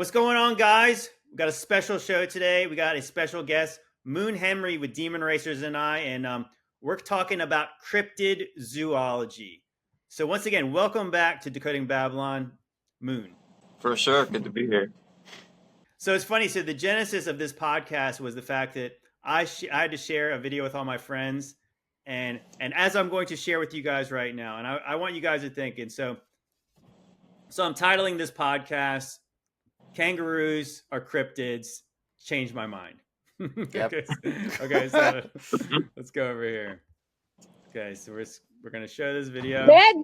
What's going on, guys? We got a special show today. We got a special guest, Moon Henry with Demon Racers and I, and we're talking about cryptid zoology. So once again, welcome back to Decoding Babylon, Moon. For sure, good to be here. So it's funny. So the genesis of this podcast was the fact that I had to share a video with all my friends, and as I'm going to share with you guys right now, and I want you guys to think. And so I'm titling this podcast "Kangaroos Are Cryptids." Changed my mind. Yep. Okay, so let's go over here. Okay, so we're gonna show this video. Dad?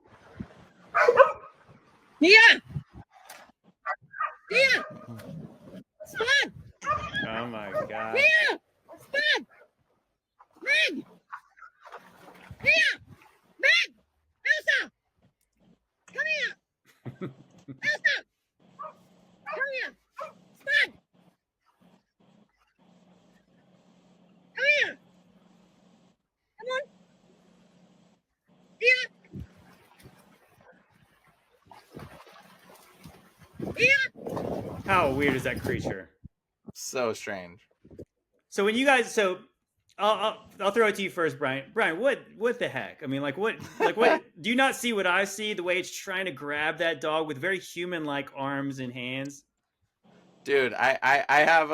Yeah. Yeah. Spud. Oh my god. Yeah. Spud. Meg. Yeah. Meg. Elsa. Come here. Elsa. Come here. Spud. Come here. Come on. Yeah. Yeah. How weird is that creature? So strange. So when you guys, I'll throw it to you first, Bryan. Bryan, what the heck? I mean, what do you not see what I see? The way it's trying to grab that dog with very human-like arms and hands. Dude, I have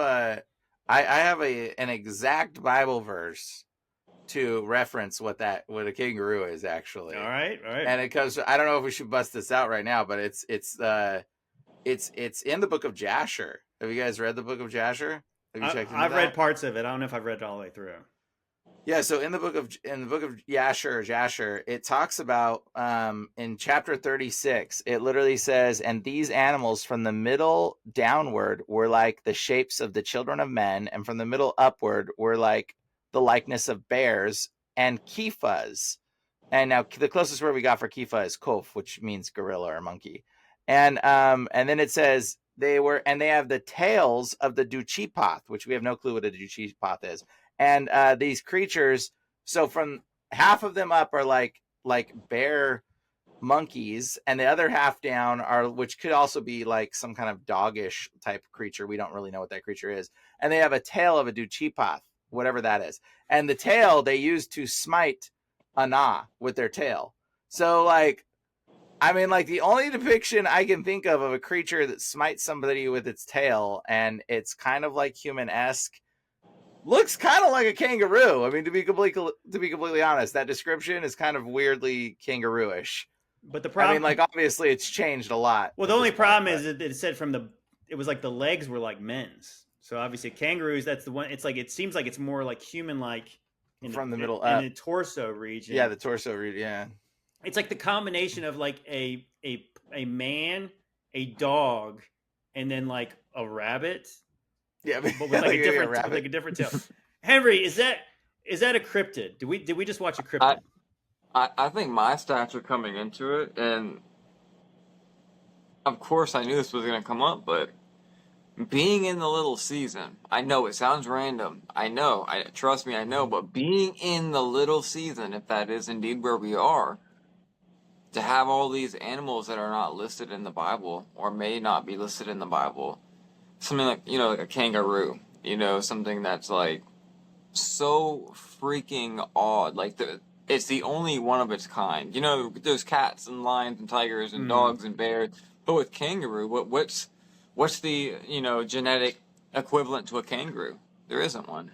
an exact Bible verse to reference what a kangaroo is actually. All right. And it comes. I don't know if we should bust this out right now, but it's in the book of Jasher. Have you guys read the book of Jasher? Have you checked into I've that? read parts of it. I don't know if I've read it all the way through. Yeah, so in the book of Jasher, it talks about in chapter 36, it literally says, and these animals from the middle downward were like the shapes of the children of men, and from the middle upward were like the likeness of bears and kephas. And now the closest word we got for kepha is kof, which means gorilla or monkey. And then it says they have the tails of the duchipath, which we have no clue what a duchipath is. And these creatures, so from half of them up are like bear monkeys, and the other half down are, which could also be like some kind of doggish type creature. We don't really know what that creature is. And they have a tail of a duchipath, whatever that is. And the tail they use to smite Ana with their tail. So the only depiction I can think of a creature that smites somebody with its tail, and it's kind of like human-esque, looks kind of like a kangaroo. I mean, to be completely honest, that description is kind of weirdly kangaroo-ish. But the problem, obviously, it's changed a lot. Well, the only problem is that it said it was like the legs were like men's. So obviously, kangaroos, that's the one. It's like it seems like it's more like human-like from the middle in the torso region. Yeah, the torso region. Yeah, it's like the combination of like a man, a dog, and then like a rabbit. Yeah, but with like a different tail. Henry, is that a cryptid? Did we just watch a cryptid? I think my stats are coming into it, and of course I knew this was going to come up, but being in the little season, I know it sounds random. I know, trust me, I know, but being in the little season, if that is indeed where we are, to have all these animals that are not listed in the Bible or may not be listed in the Bible. Something like, like a kangaroo, something that's like so freaking odd. Like it's the only one of its kind. There's cats and lions and tigers and dogs and bears, but with kangaroo, what's the genetic equivalent to a kangaroo? There isn't one.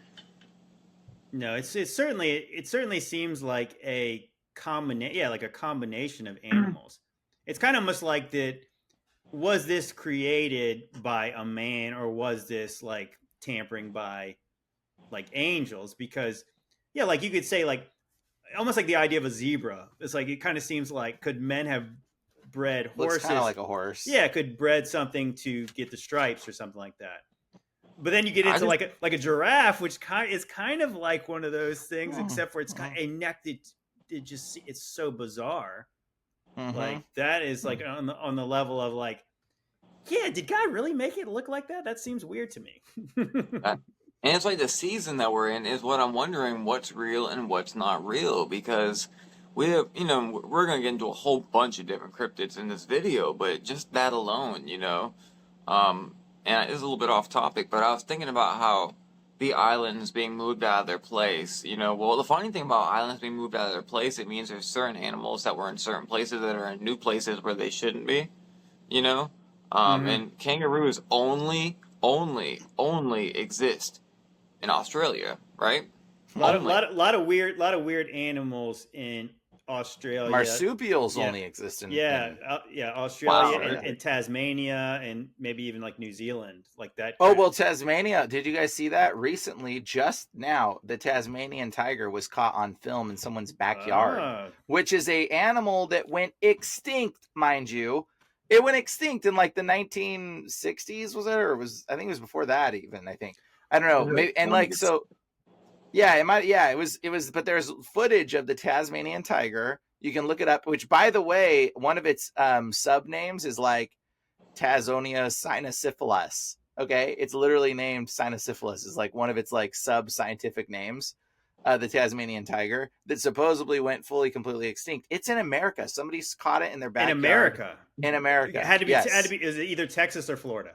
No, it certainly seems like a combination of animals. It's kind of almost like that. Was this created by a man, or was this like tampering by like angels? Because like you could say like almost like the idea of a zebra. It's like it kind of seems like, could men have bred horses? Looks kind of like a horse. Yeah, could bred something to get the stripes or something like that. But then you get into like a giraffe, which is kind of like one of those things, except for it's kind of a neck that it's so bizarre. Mm-hmm. Like that is like on the level of like, yeah, did God really make it look like that? That seems weird to me. And it's like the season that we're in is what I'm wondering what's real and what's not real, because we have, we're going to get into a whole bunch of different cryptids in this video, but just that alone, and and this is a little bit off topic, but I was thinking about how the islands being moved out of their place. Well, the funny thing about islands being moved out of their place, it means there's certain animals that were in certain places that are in new places where they shouldn't be. And kangaroos only exist in Australia, right? Lot of weird animals in Australia. Marsupials only exist in Australia Wow. and Tasmania and maybe even like New Zealand, like that. Oh, well, Tasmania. Did you guys see that recently? Just now, the Tasmanian tiger was caught on film in someone's backyard, which is a animal that went extinct, mind you. It went extinct in like the 1960s, was it? Or I think it was before that even, I think. I don't know. Maybe, and like, so, yeah, it might, yeah, it was, but there's footage of the Tasmanian tiger. You can look it up, which, by the way, one of its sub names is like Tassonia cynosyphilis. Okay, it's literally named cynosyphilis. Is like one of its like sub scientific names. The Tasmanian tiger that supposedly went completely extinct. It's in America. Somebody's caught it in their backyard. In America. It had to be. Is it either Texas or Florida?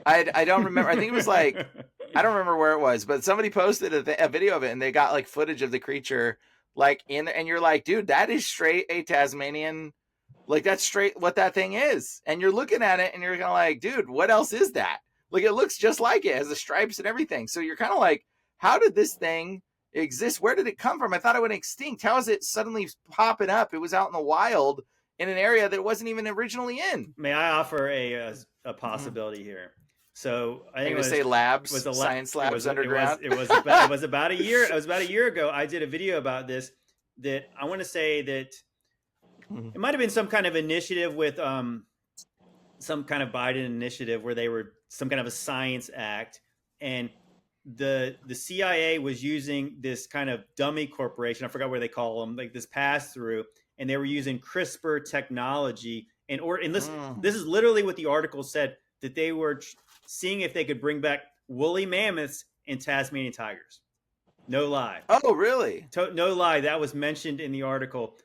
I don't remember. I think it was like, I don't remember where it was, but somebody posted a video of it, and they got like footage of the creature like in, and you're like, dude, that is straight a Tasmanian. Like, that's straight what that thing is. And you're looking at it and you're kind of like, dude, what else is that? Like, it looks just like it, has the stripes and everything. So you're kind of like, how did this thing exist? Where did it come from? I thought it went extinct. How is it suddenly popping up? It was out in the wild in an area that it wasn't even originally in. May I offer a possibility here? So I think it was say labs, science labs underground. It was about a year. It was about a year ago. I did a video about this. That I want to say that it might have been some kind of initiative with some kind of Biden initiative where they were some kind of a science act, and the CIA was using this kind of dummy corporation. I forgot what they call them, like this pass through, and they were using CRISPR technology. And this is literally what the article said, that they were seeing if they could bring back woolly mammoths and Tasmanian tigers. No lie. Oh, really? No lie. That was mentioned in the article.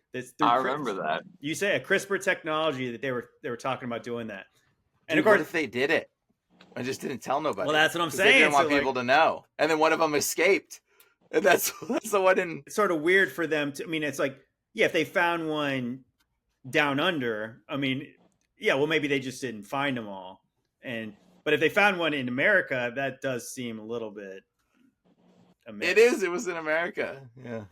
I remember that. You say a CRISPR technology that they were talking about doing that. And Dude, of course, what if they did it? I just didn't tell nobody. Well, that's what I'm saying. They didn't want people to know. And then one of them escaped. And that's the one in. It's sort of weird for them to. I mean, it's like, yeah, if they found one down under, I mean, yeah, well, maybe they just didn't find them all. But if they found one in America, that does seem a little bit. It is. It was in America. Yeah.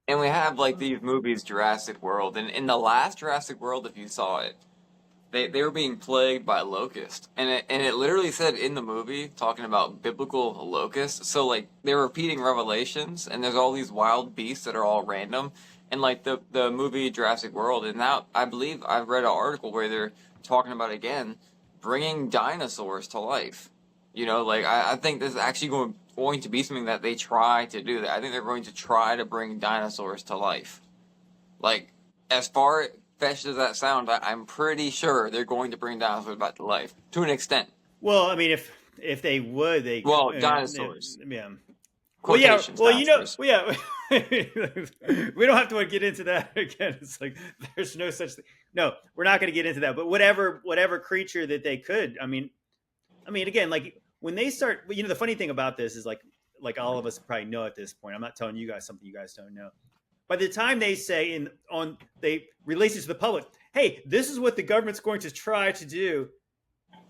And we have like these movies, Jurassic World, and in the last Jurassic World, if you saw it, they were being plagued by locusts, and it literally said in the movie talking about biblical locusts. So like they're repeating Revelations, and there's all these wild beasts that are all random, and like the movie Jurassic World, and now I believe I've read an article where they're talking about again bringing dinosaurs to life. Like I think this is actually going to be something that they try to do. That I think they're going to try to bring dinosaurs to life. Like, as far-fetched as that sounds, I'm pretty sure they're going to bring dinosaurs back to life to an extent. Well, I mean, if they would, they dinosaurs. Yeah. Quotations, dinosaurs. We don't have to get into that again. It's like there's no such thing. No, we're not going to get into that. But whatever creature that they could, I mean, again, like when they start, the funny thing about this is like all of us probably know at this point. I'm not telling you guys something you guys don't know. By the time they say they release it to the public, hey, this is what the government's going to try to do,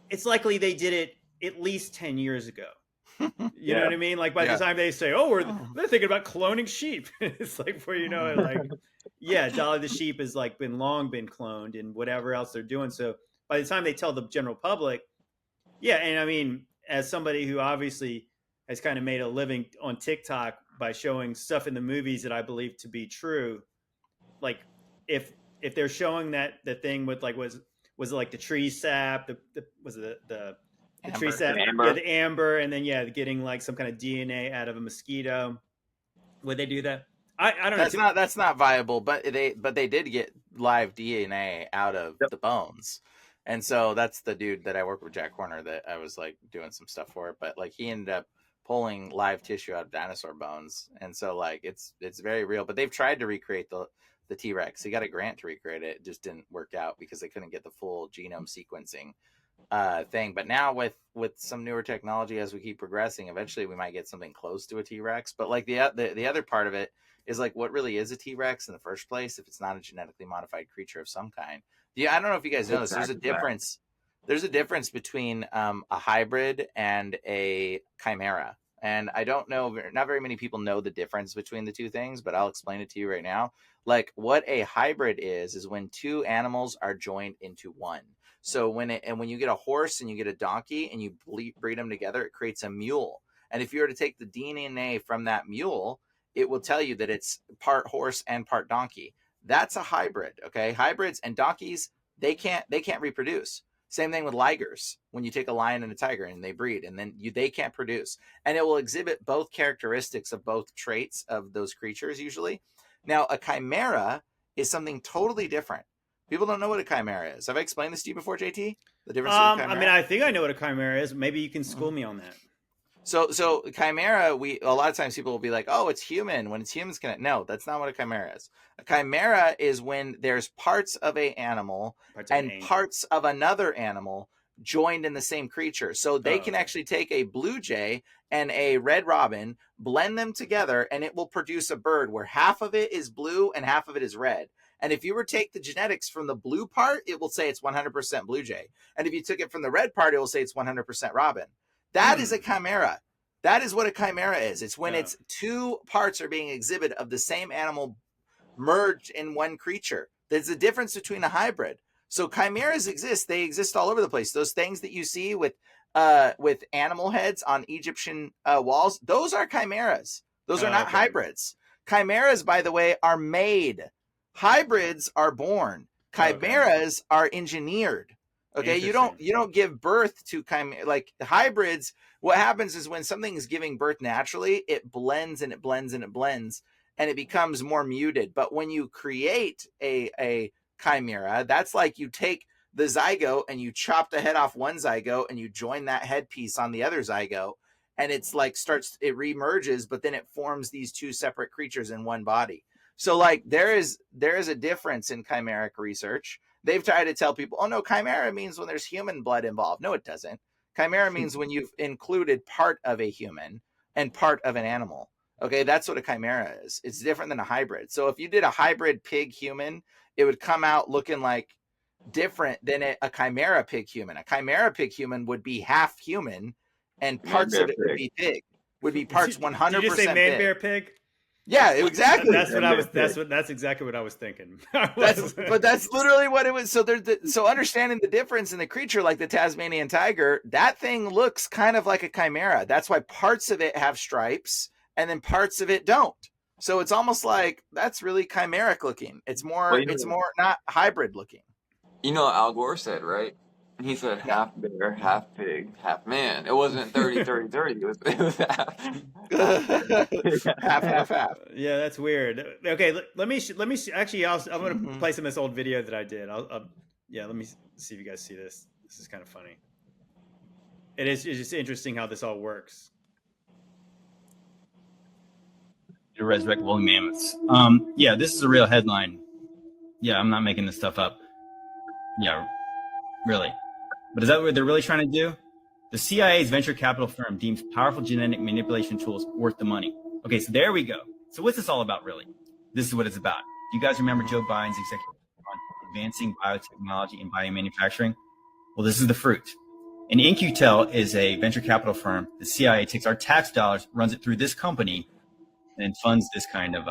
it's likely they did it at least 10 years ago. You know what I mean? Like by the time they say, oh, they're thinking about cloning sheep. It's like before you know it, like, yeah, Dolly the sheep has like long been cloned and whatever else they're doing. So by the time they tell the general public, yeah. And I mean, as somebody who obviously has kind of made a living on TikTok by showing stuff in the movies that I believe to be true, like if they're showing that the thing with like was it like the tree sap, the tree sap, the amber, and then getting like some kind of DNA out of a mosquito. Would they do that? I don't know. That's not viable, but they did get live DNA out of the bones. And so that's the dude that I work with, Jack Horner, that I was like doing some stuff for. But like he ended up pulling live tissue out of dinosaur bones, and so like it's very real. But they've tried to recreate the T-Rex. He got a grant to recreate it. It just didn't work out because they couldn't get the full genome sequencing thing. But now with some newer technology, as we keep progressing, eventually we might get something close to a T-Rex. But like the other part of it is like, what really is a T-Rex in the first place if it's not a genetically modified creature of some kind? Yeah, I don't know if you guys know this. There's a difference. There's a difference between a hybrid and a chimera. And I don't know, not very many people know the difference between the two things, but I'll explain it to you right now. Like, what a hybrid is when two animals are joined into one. So when you get a horse and you get a donkey and you breed them together, it creates a mule. And if you were to take the DNA from that mule, it will tell you that it's part horse and part donkey. That's a hybrid. Okay, hybrids and donkeys, they can't reproduce. Same thing with ligers. When you take a lion and a tiger and they breed, and then they can't produce, and it will exhibit both characteristics of both traits of those creatures usually. Now, a chimera is something totally different. People don't know what a chimera is. Have I explained this to you before, JT? The difference between chimera? I mean, I think I know what a chimera is. Maybe you can school me on that. So chimera, a lot of times people will be like, oh, it's human. When it's humans, no, that's not what a chimera is. A chimera is when there's parts of an animal parts of another animal joined in the same creature. So they can actually take a blue jay and a red robin, blend them together, and it will produce a bird where half of it is blue and half of it is red. And if you were to take the genetics from the blue part, it will say it's 100% blue jay. And if you took it from the red part, it will say it's 100% robin. That is a chimera. That is what a chimera is. It's when it's two parts are being exhibited of the same animal merged in one creature. There's a difference between a hybrid. So chimeras exist. They exist all over the place. Those things that you see with animal heads on Egyptian walls, those are chimeras. Those are not hybrids. Chimeras, by the way, are made. Hybrids are born. Chimeras are engineered. Okay, you don't give birth to chimera. Like hybrids, what happens is when something is giving birth naturally, it blends and it blends and it blends, and it becomes more muted. But when you create a chimera, that's like you take the zygote and you chop the head off one zygote and you join that headpiece on the other zygote, and it's like it remerges, but then it forms these two separate creatures in one body. So like there is a difference in chimeric research. They've tried to tell people, oh no, chimera means when there's human blood involved. No, it doesn't. Chimera means when you've included part of a human and part of an animal. Okay, that's what a chimera is. It's different than a hybrid. So if you did a hybrid pig human, it would come out looking like different than a chimera pig human. A chimera pig human would be half human and parts of it would be pig. Would be parts 100% Did you say man bear pig? Yeah, exactly. That's exactly what I was thinking. But that's literally what it was. So so understanding the difference in the creature, like the Tasmanian tiger, that thing looks kind of like a chimera. That's why parts of it have stripes and then parts of it don't. So it's almost like that's really chimeric looking. It's more not hybrid looking. You know what Al Gore said, right? He said half bear, half pig, half man. It wasn't 30-30-30. It was half. Yeah, that's weird. Okay, let me actually I'm going to play some of this old video that I did. Let me see if you guys see this. This is kind of funny. It's just interesting how this all works. To resurrect woolly mammoths. Yeah, this is a real headline. Yeah, I'm not making this stuff up. Yeah, really. But is that what they're really trying to do? The CIA's venture capital firm deems powerful genetic manipulation tools worth the money. Okay, so there we go. So what's this all about, really? This is what it's about. Do you guys remember Joe Biden's executive on advancing biotechnology and biomanufacturing? Well, this is the fruit. And In-Q-Tel is a venture capital firm. The CIA takes our tax dollars, runs it through this company, and funds this kind of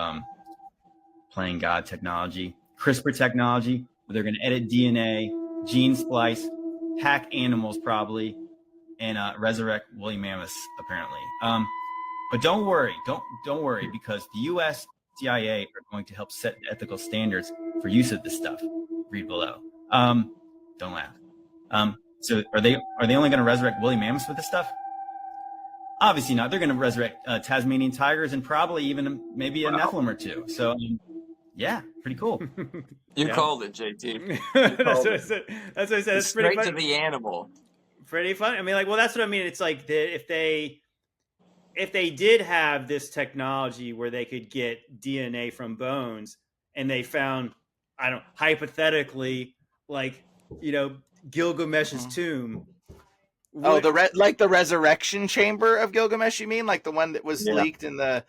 playing God technology, CRISPR technology, where they're going to edit DNA, gene splice, hack animals probably, and resurrect woolly mammoths apparently. But don't worry, don't worry, because the U.S. CIA are going to help set the ethical standards for use of this stuff. Read below. Don't laugh. So are they only going to resurrect woolly mammoths with this stuff? Obviously not. They're going to resurrect Tasmanian tigers and probably even maybe a Nephilim or two. So yeah, pretty cool. You called it, JT. That's what I said. That's what I said. It's straight to the animal. Pretty fun. I mean, like, well, that's what I mean. It's like if they did have this technology where they could get DNA from bones, and they found, I don't know, hypothetically, like, Gilgamesh's Mhm. tomb. Oh, Would, like the resurrection chamber of Gilgamesh, you mean? Like the one that was Yeah. leaked in the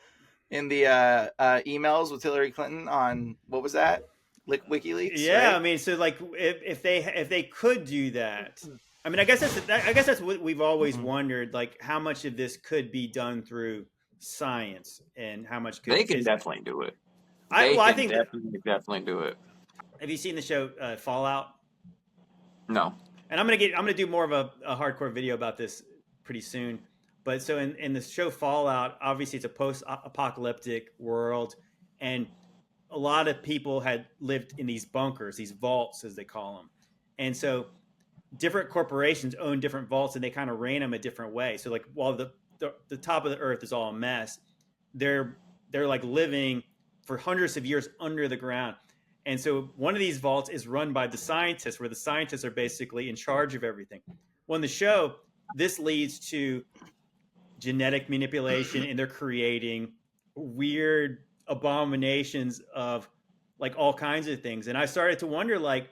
emails with Hillary Clinton on, what was that? WikiLeaks, yeah, I right? mean, so like if they could do that, I mean, I guess that's what we've always Mhm. wondered, like how much of this could be done through science and how much could They can is definitely do it. I They well I can think that, definitely do it. have you seen the show Fallout? No. And I'm gonna do more of a hardcore video about this pretty soon. But so in the show Fallout, obviously it's a post-apocalyptic world, and a lot of people had lived in these bunkers, these vaults as they call them, and so different corporations own different vaults, and they kind of ran them a different way. So like while the top of the earth is all a mess, they're like living for hundreds of years under the ground. And so one of these vaults is run by the scientists, where the scientists are basically in charge of everything. Well, in the show, this leads to genetic manipulation, and they're creating weird abominations of like all kinds of things. And I started to wonder, like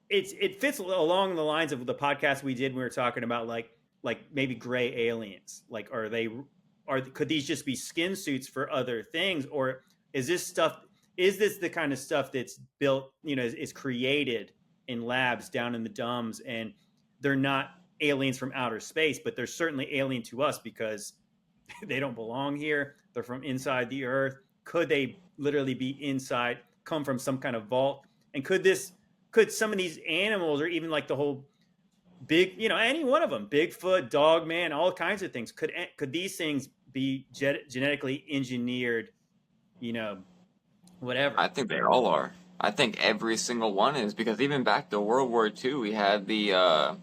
it fits along the lines of the podcast we did. We were talking about like maybe gray aliens. Like, could these just be skin suits for other things, or is this stuff? Is this the kind of stuff that's built, is created in labs down in the dumbs, and they're not aliens from outer space, but they're certainly alien to us because they don't belong here. They're from inside the earth. Could they literally be inside, come from some kind of vault? And could some of these animals, or even like the whole big, any one of them, Bigfoot, Dogman, all kinds of things, could these things be genetically engineered, whatever? I think they all are. I think every single one is, because even back to World War II, we had the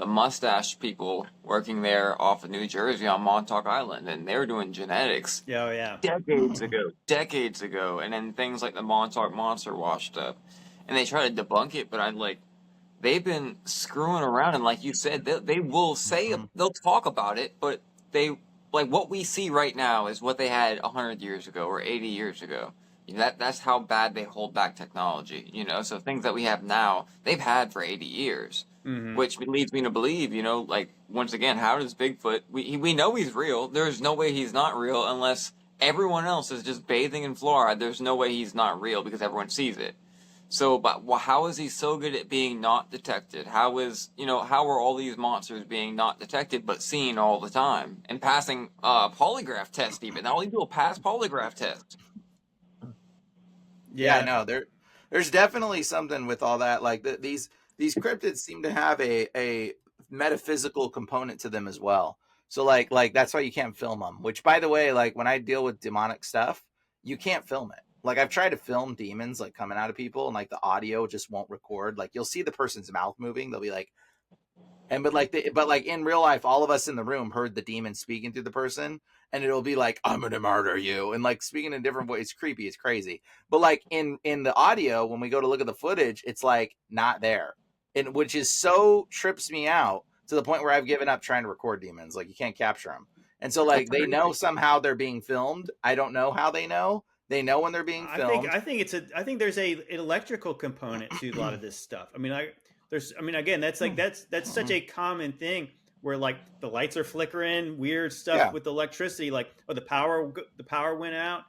mustache people working there off of New Jersey on Montauk Island, and they were doing genetics Yeah, oh, yeah. decades ago, and then things like the Montauk Monster washed up, and they try to debunk it, but they've been screwing around, and like you said, they will say, Mhm. they'll talk about it, but they, like, what we see right now is what they had 100 years ago or 80 years ago. That's how bad they hold back technology, so things that we have now, they've had for 80 years, Mm-hmm. which leads me to believe, like, once again, how does Bigfoot, we know he's real. There's no way he's not real unless everyone else is just bathing in fluoride. There's no way he's not real because everyone sees it. So, but how is he so good at being not detected? How are all these monsters being not detected but seen all the time and passing polygraph test even? All you do is pass polygraph test. Yeah, Yeah. no, there's definitely something with all that. Like these cryptids seem to have a metaphysical component to them as well. So like that's why you can't film them. Which, by the way, like when I deal with demonic stuff, you can't film it. Like I've tried to film demons like coming out of people, and like the audio just won't record. Like you'll see the person's mouth moving. They'll be like, but like in real life, all of us in the room heard the demon speaking through the person, and it'll be like, I'm gonna murder you, and like speaking in different ways. It's creepy, it's crazy. But like in the audio, when we go to look at the footage, it's like not there, and which is so trips me out to the point where I've given up trying to record demons. Like you can't capture them, and so like That's they crazy. know somehow they're being filmed. I don't know how they know. They know when they're being filmed. I think there's an electrical component to a lot of this stuff. I mean, again, that's such a common thing where like the lights are flickering, weird stuff Yeah. with electricity, like the power went out,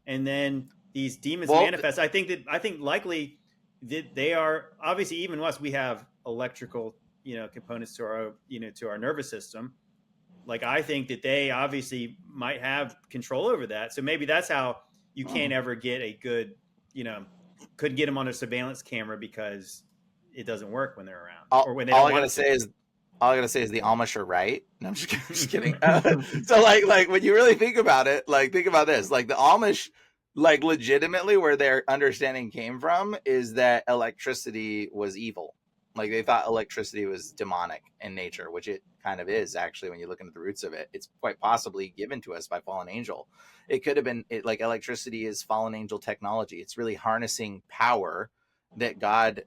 and then these demons Well, manifest. I think likely that they are, obviously, even us, we have electrical components to our to our nervous system. Like I think that they obviously might have control over that. So maybe that's how you can't ever get a good, couldn't get them on a surveillance camera because it doesn't work when they're around or when they all don't I want gotta it say to. is all I gotta say is the Amish are right. No, I'm just kidding. Just kidding. So like when you really think about it, like think about this, like the Amish, like legitimately where their understanding came from is that electricity was evil. Like they thought electricity was demonic in nature, which it kind of is actually when you look into the roots of it. It's quite possibly given to us by fallen angel. It could have been like electricity is fallen angel technology. It's really harnessing power that God,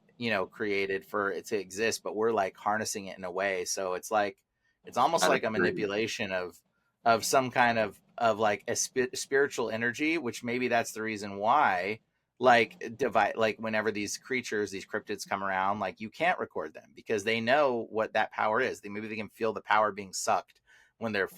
created for it to exist, but we're like harnessing it in a way. So it's like it's almost I'd like a agree. manipulation of some kind of like a spiritual energy, which maybe that's the reason why like divide, like whenever these creatures, these cryptids come around, like you can't record them because they know what that power is. Maybe they can feel the power being sucked when they're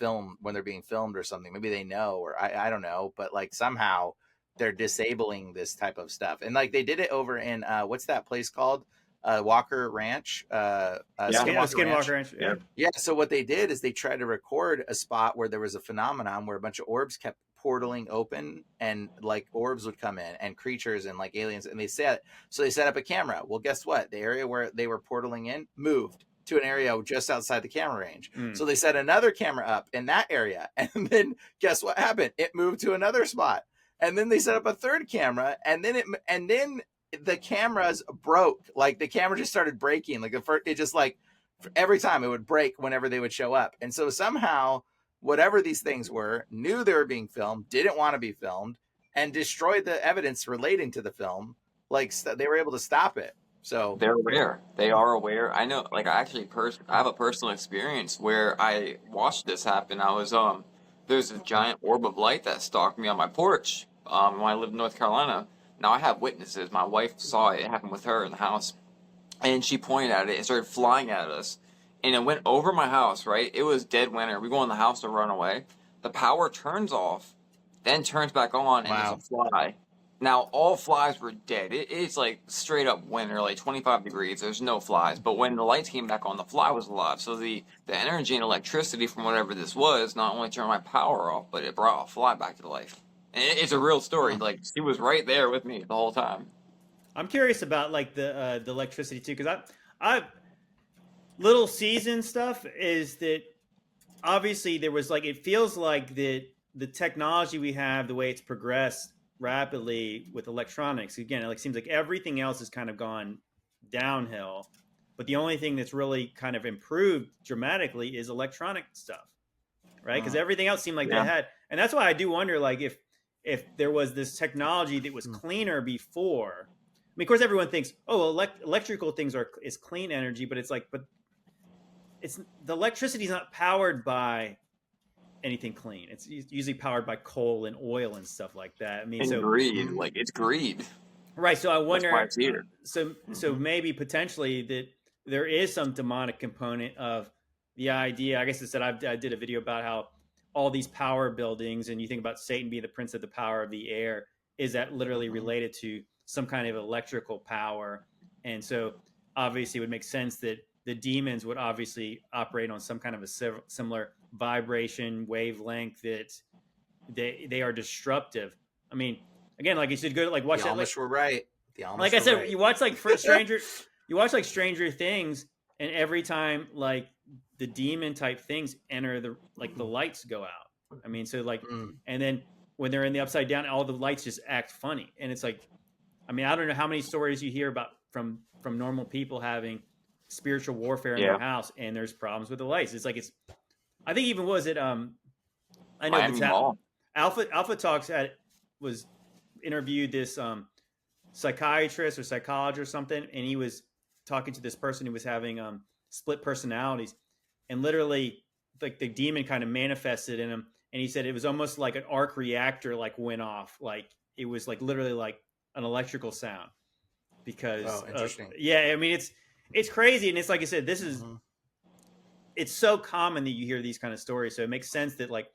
being filmed or something. Maybe they know, or I don't know, but like somehow they're disabling this type of stuff. And like they did it over in what's that place called? Walker Ranch, Skinwalker Ranch. Yeah. Yeah. So what they did is they tried to record a spot where there was a phenomenon where a bunch of orbs kept portaling open, and like orbs would come in and creatures and like aliens, and they set up a camera. Well, guess what? The area where they were portaling in moved to an area just outside the camera range. So they set another camera up in that area, and then guess what happened? It moved to another spot, and then they set up a third camera, and then the cameras broke. Like the camera just started breaking. Like it just like every time it would break whenever they would show up. And so somehow whatever these things were knew they were being filmed, didn't want to be filmed, and destroyed the evidence relating to the film. Like they were able to stop it. So they're aware. They are aware. I know, like, I have a personal experience where I watched this happen. I was there's a giant orb of light that stalked me on my porch when I lived in North Carolina. Now I have witnesses. My wife saw it happen with her in the house, and she pointed at it and started flying at us, and it went over my house. Right, it was dead winter. We go in the house to run away. The power turns off, then turns back on, and it's a fly. Now, all flies were dead. It's like straight up winter, like 25 degrees. There's no flies. But when the lights came back on, the fly was alive. So the energy and electricity from whatever this was not only turned my power off, but it brought a fly back to life. And it's a real story. Like, she was right there with me the whole time. I'm curious about like the electricity too, because I little season stuff is that obviously there was like, it feels like the technology we have, the way it's progressed rapidly with electronics, again, it like seems like everything else has kind of gone downhill, but the only thing that's really kind of improved dramatically is electronic stuff, right? Because everything else seemed like they had, and that's why I do wonder, like if there was this technology that was cleaner before. I mean, of course, everyone thinks, oh, electrical things is clean energy, but it's like, but it's the electricity is not powered by anything clean. It's usually powered by coal and oil and stuff like that. I mean, and greed, like it's greed, right? So I wonder. That's why it's here. So maybe potentially that there is some demonic component of the idea. I guess I said I did a video about how all these power buildings, and you think about Satan being the prince of the power of the air, is that literally related to some kind of electrical power? And so obviously it would make sense that the demons would obviously operate on some kind of a similar vibration wavelength, that they are disruptive. I mean, again, like you should go like watch the that. Amish were right. Like I said, right. You watch like Stranger Things, and every time like the demon type things enter, the lights go out. I mean, so like, and then when they're in the upside down, all the lights just act funny, and it's like, I mean, I don't know how many stories you hear about from normal people having spiritual warfare in their house, and there's problems with the lights. It's like I think even was it I know Alpha Talks was interviewed this psychiatrist or psychologist or something, and he was talking to this person who was having split personalities, and literally like the demon kind of manifested in him, and he said it was almost like an arc reactor like went off, like it was like literally like an electrical sound, because interesting. I mean it's crazy, and it's like I said, this is it's so common that you hear these kind of stories, so it makes sense that like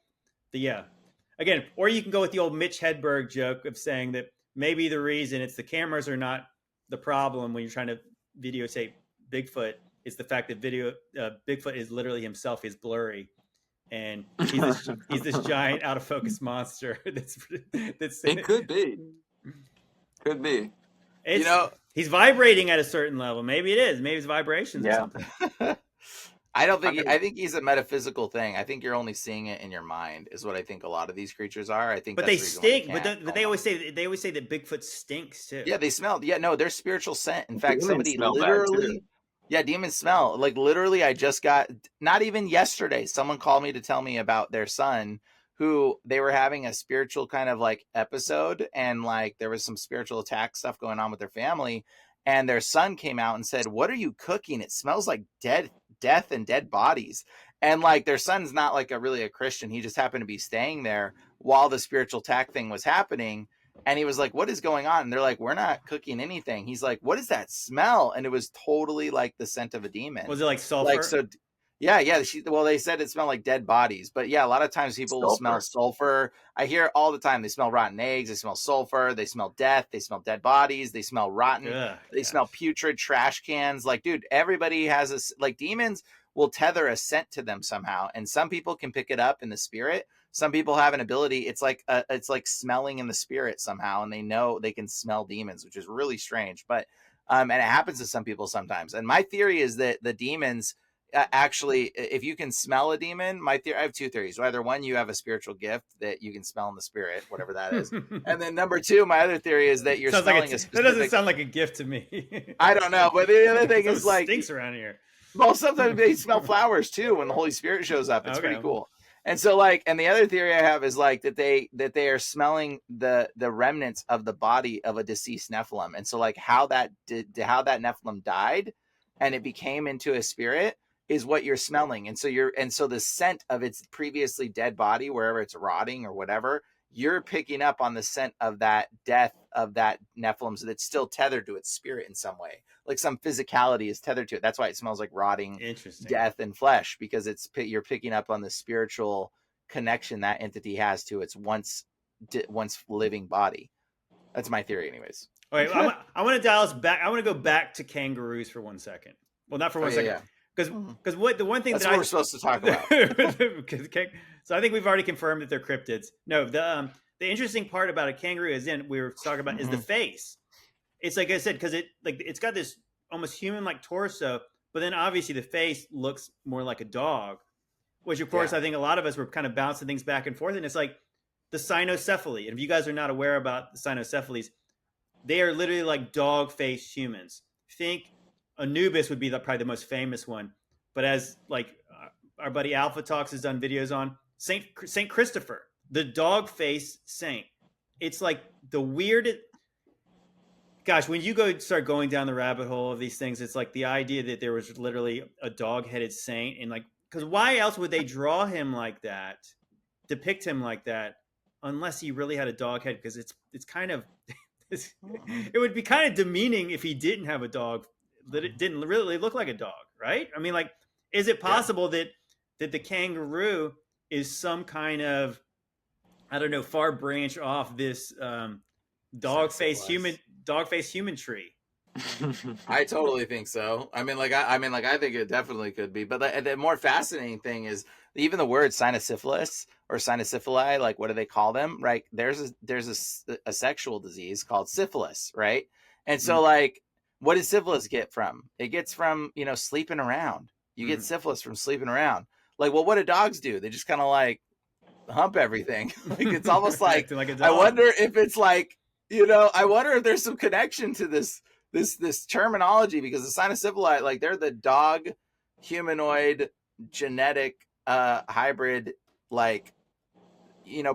again, or you can go with the old Mitch Hedberg joke of saying that maybe the reason it's the cameras are not the problem when you're trying to videotape Bigfoot, is the fact that Bigfoot is literally himself is blurry, and he's this giant out of focus monster that's it could be he's vibrating at a certain level. Maybe it is. Maybe it's vibrations or something. I don't think. I think he's a metaphysical thing. I think you're only seeing it in your mind, is what I think a lot of these creatures are. I think, but they stink. But they always say that Bigfoot stinks too. Yeah, they smell. Yeah, no, they're spiritual scent. In fact, somebody literally. Yeah, demons smell. Like literally, I just got, not even yesterday, someone called me to tell me about their son, who they were having a spiritual kind of like episode, and like there was some spiritual attack stuff going on with their family, and their son came out and said, "What are you cooking? It smells like death and dead bodies." And like their son's not like really a Christian. He just happened to be staying there while the spiritual attack thing was happening. And he was like, what is going on? And they're like, we're not cooking anything. He's like, what is that smell? And it was totally like the scent of a demon. Was it like sulfur? Like, so yeah. Well, they said it smelled like dead bodies, but yeah, a lot of times people will smell sulfur. I hear it all the time. They smell rotten eggs. They smell sulfur. They smell death. They smell dead bodies. They smell rotten. They smell putrid trash cans. Like, dude, everybody has a, like, demons will tether a scent to them somehow. And some people can pick it up in the spirit. Some people have an ability. It's like smelling in the spirit somehow. And they know they can smell demons, which is really strange, but, and it happens to some people sometimes. And my theory is that the demons, actually, if you can smell a demon, I have two theories. Either one, you have a spiritual gift that you can smell in the spirit, whatever that is. And then number two, my other theory is that you're smelling a specific... That doesn't sound like a gift to me. I don't know, but the other thing is like... stinks around here. Well, sometimes they smell flowers too when the Holy Spirit shows up. It's pretty cool. And so, like, and the other theory I have is like that they are smelling the remnants of the body of a deceased Nephilim, and so like how that Nephilim died, and it became into a spirit is what you're smelling, and so the scent of its previously dead body, wherever it's rotting or whatever, you're picking up on the scent of that death of that Nephilim, so that's still tethered to its spirit in some way, like some physicality is tethered to it. That's why it smells like rotting death and flesh, because you're picking up on the spiritual connection that entity has to its once living body. That's my theory, anyways. All right, I want to dial us back. I want to go back to kangaroos for 1 second. Well, not for 1 second. Yeah. Because what the one thing that's that what we're supposed to talk about. So I think we've already confirmed that they're cryptids. No, the interesting part about a kangaroo is we were talking about is the face. It's like I said, because it's got this almost human-like torso, but then obviously the face looks more like a dog, which of course I think a lot of us were kind of bouncing things back and forth, and it's like the cynocephaly. And if you guys are not aware about the cynocephalies, they are literally like dog-faced humans. Think Anubis would be probably the most famous one, but as like our buddy Alpha Talks has done videos on Saint Christopher, the dog-faced saint. It's like the weirdest. Gosh, when you start going down the rabbit hole of these things, it's like the idea that there was literally a dog-headed saint, and like, because why else would they draw him like that, depict him like that, unless he really had a dog head? Because it's kind of it would be kind of demeaning if he didn't have a dog, that it didn't really look like a dog, right? I mean, like, is it possible that the kangaroo is some kind of, I don't know, far branch off this dog-faced human tree? I totally think so. I think it definitely could be. But the more fascinating thing is even the word cynosyphilis or cynosyphili, like, what do they call them? Right? There's a sexual disease called syphilis, right? And so like, what does syphilis get from? It gets from, sleeping around. You get syphilis from sleeping around. Like, well, what do dogs do? They just kind of like hump everything. Like, it's almost like I wonder if it's like, I wonder if there's some connection to this terminology, because the cynosyphili, like, they're the dog humanoid genetic hybrid, like,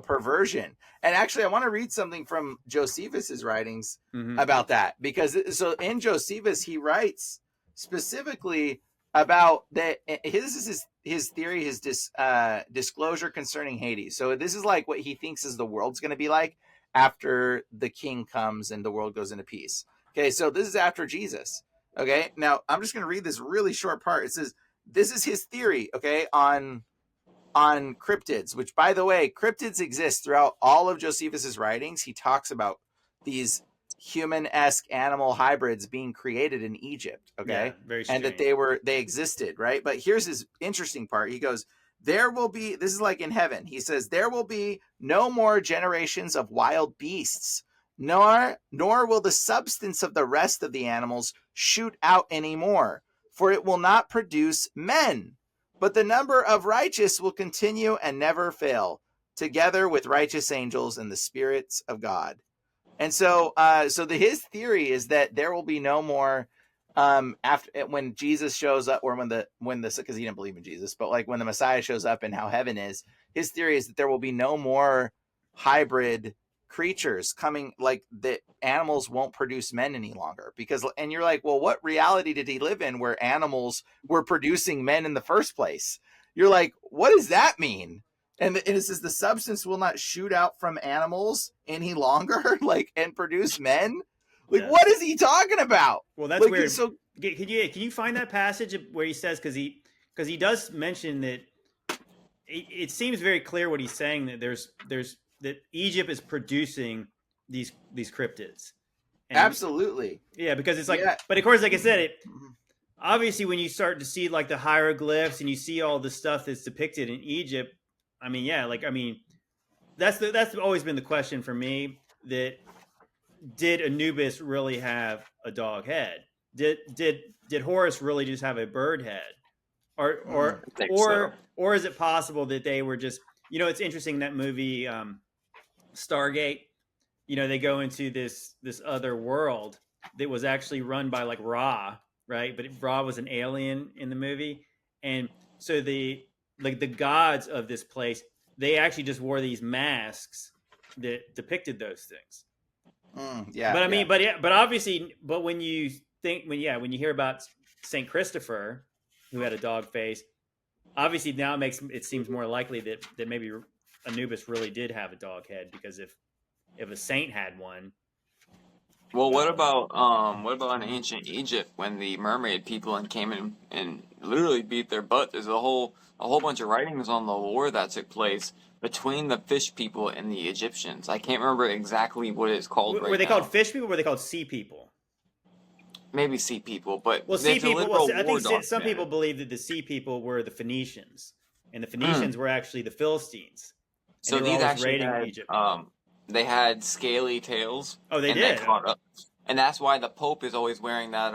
perversion. And actually, I want to read something from Josephus's writings about that, because so in Josephus, he writes specifically about that. This is his theory, his disclosure concerning Hades. So this is like what he thinks is the world's going to be like after the king comes and the world goes into peace. Okay, so this is after Jesus. Okay, now I'm just going to read this really short part. It says, this is his theory, okay, on cryptids, which, by the way, cryptids exist throughout all of Josephus's writings. He talks about these human-esque animal hybrids being created in Egypt, okay? Yeah, very strange. And that they existed, right? But here's his interesting part. He goes, there will be, this is like in heaven. He says, there will be no more generations of wild beasts, nor will the substance of the rest of the animals shoot out anymore, for it will not produce men. But the number of righteous will continue and never fail, together with righteous angels and the spirits of God. And so, his theory is that there will be no more after, when Jesus shows up, or because he didn't believe in Jesus, but like when the Messiah shows up and how heaven is. His theory is that there will be no more hybrid creatures coming, like the animals won't produce men any longer, and you're like, well, what reality did he live in where animals were producing men in the first place? You're like, what does that mean? And it says the substance will not shoot out from animals any longer, like, and produce men. Like, Yeah. what is he talking about? Well, that's Like, weird. so Can you find that passage where he says, because he does mention that it seems very clear what he's saying, that there's that Egypt is producing these cryptids. And absolutely. yeah, because it's like, Yeah. but of course, like I said, it obviously when you start to see like the hieroglyphs and you see all the stuff that's depicted in Egypt, I mean, yeah, like I mean, that's always been the question for me. That did Anubis really have a dog head? Did Horus really just have a bird head? Or I think so. or is it possible that they were just, you know, it's interesting, that movie Stargate, you know, they go into this other world that was actually run by like Ra, right? But Ra was an alien in the movie, and so the gods of this place, they actually just wore these masks that depicted those things. Yeah. But I mean, but obviously, but when you when you hear about Saint Christopher, who had a dog face, obviously now it seems more likely that maybe Anubis really did have a dog head, because if a saint had one. Well, what about in ancient Egypt when the mermaid people came in and literally beat their butt? There's a whole bunch of writings on the war that took place between the fish people and the Egyptians. I can't remember exactly what it's called right now. Were they called fish people? Or were they called sea people? Maybe sea people, but Well, sea it's a people. literal Well, I war think some document. people believe that the sea people were the Phoenicians, and the Phoenicians were actually the Philistines. And So they were these always actually raiding had, Egypt. they had scaly tails. Oh, they and did. They caught up. And that's why the Pope is always wearing that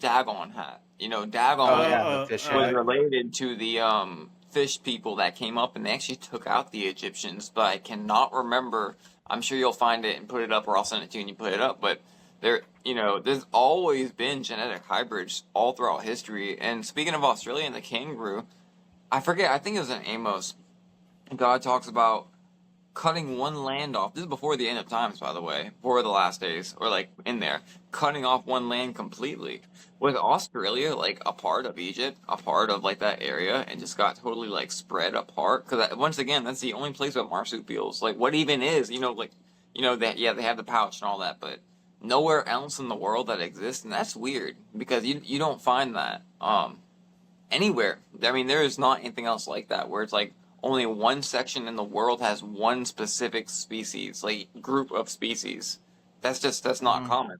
Dagon hat. You know, Dagon the fish was head. related to the fish people that came up, and they actually took out the Egyptians. But I cannot remember. I'm sure you'll find it and put it up, or I'll send it to you and you put it up. But there's always been genetic hybrids all throughout history. And speaking of Australia and the kangaroo, I forget. I think it was in Amos. God talks about cutting one land off. This is before the end of times, by the way, before the last days, or like in there, cutting off one land completely. Was Australia like a part of Egypt, a part of like that area, and just got totally like spread apart? Because once again, that's the only place with marsupials. Like, what even is, that they have the pouch and all that, but nowhere else in the world that exists, and that's weird because you don't find that anywhere. I mean, there is not anything else like that where it's like only one section in the world has one specific species, like group of species. That's not common.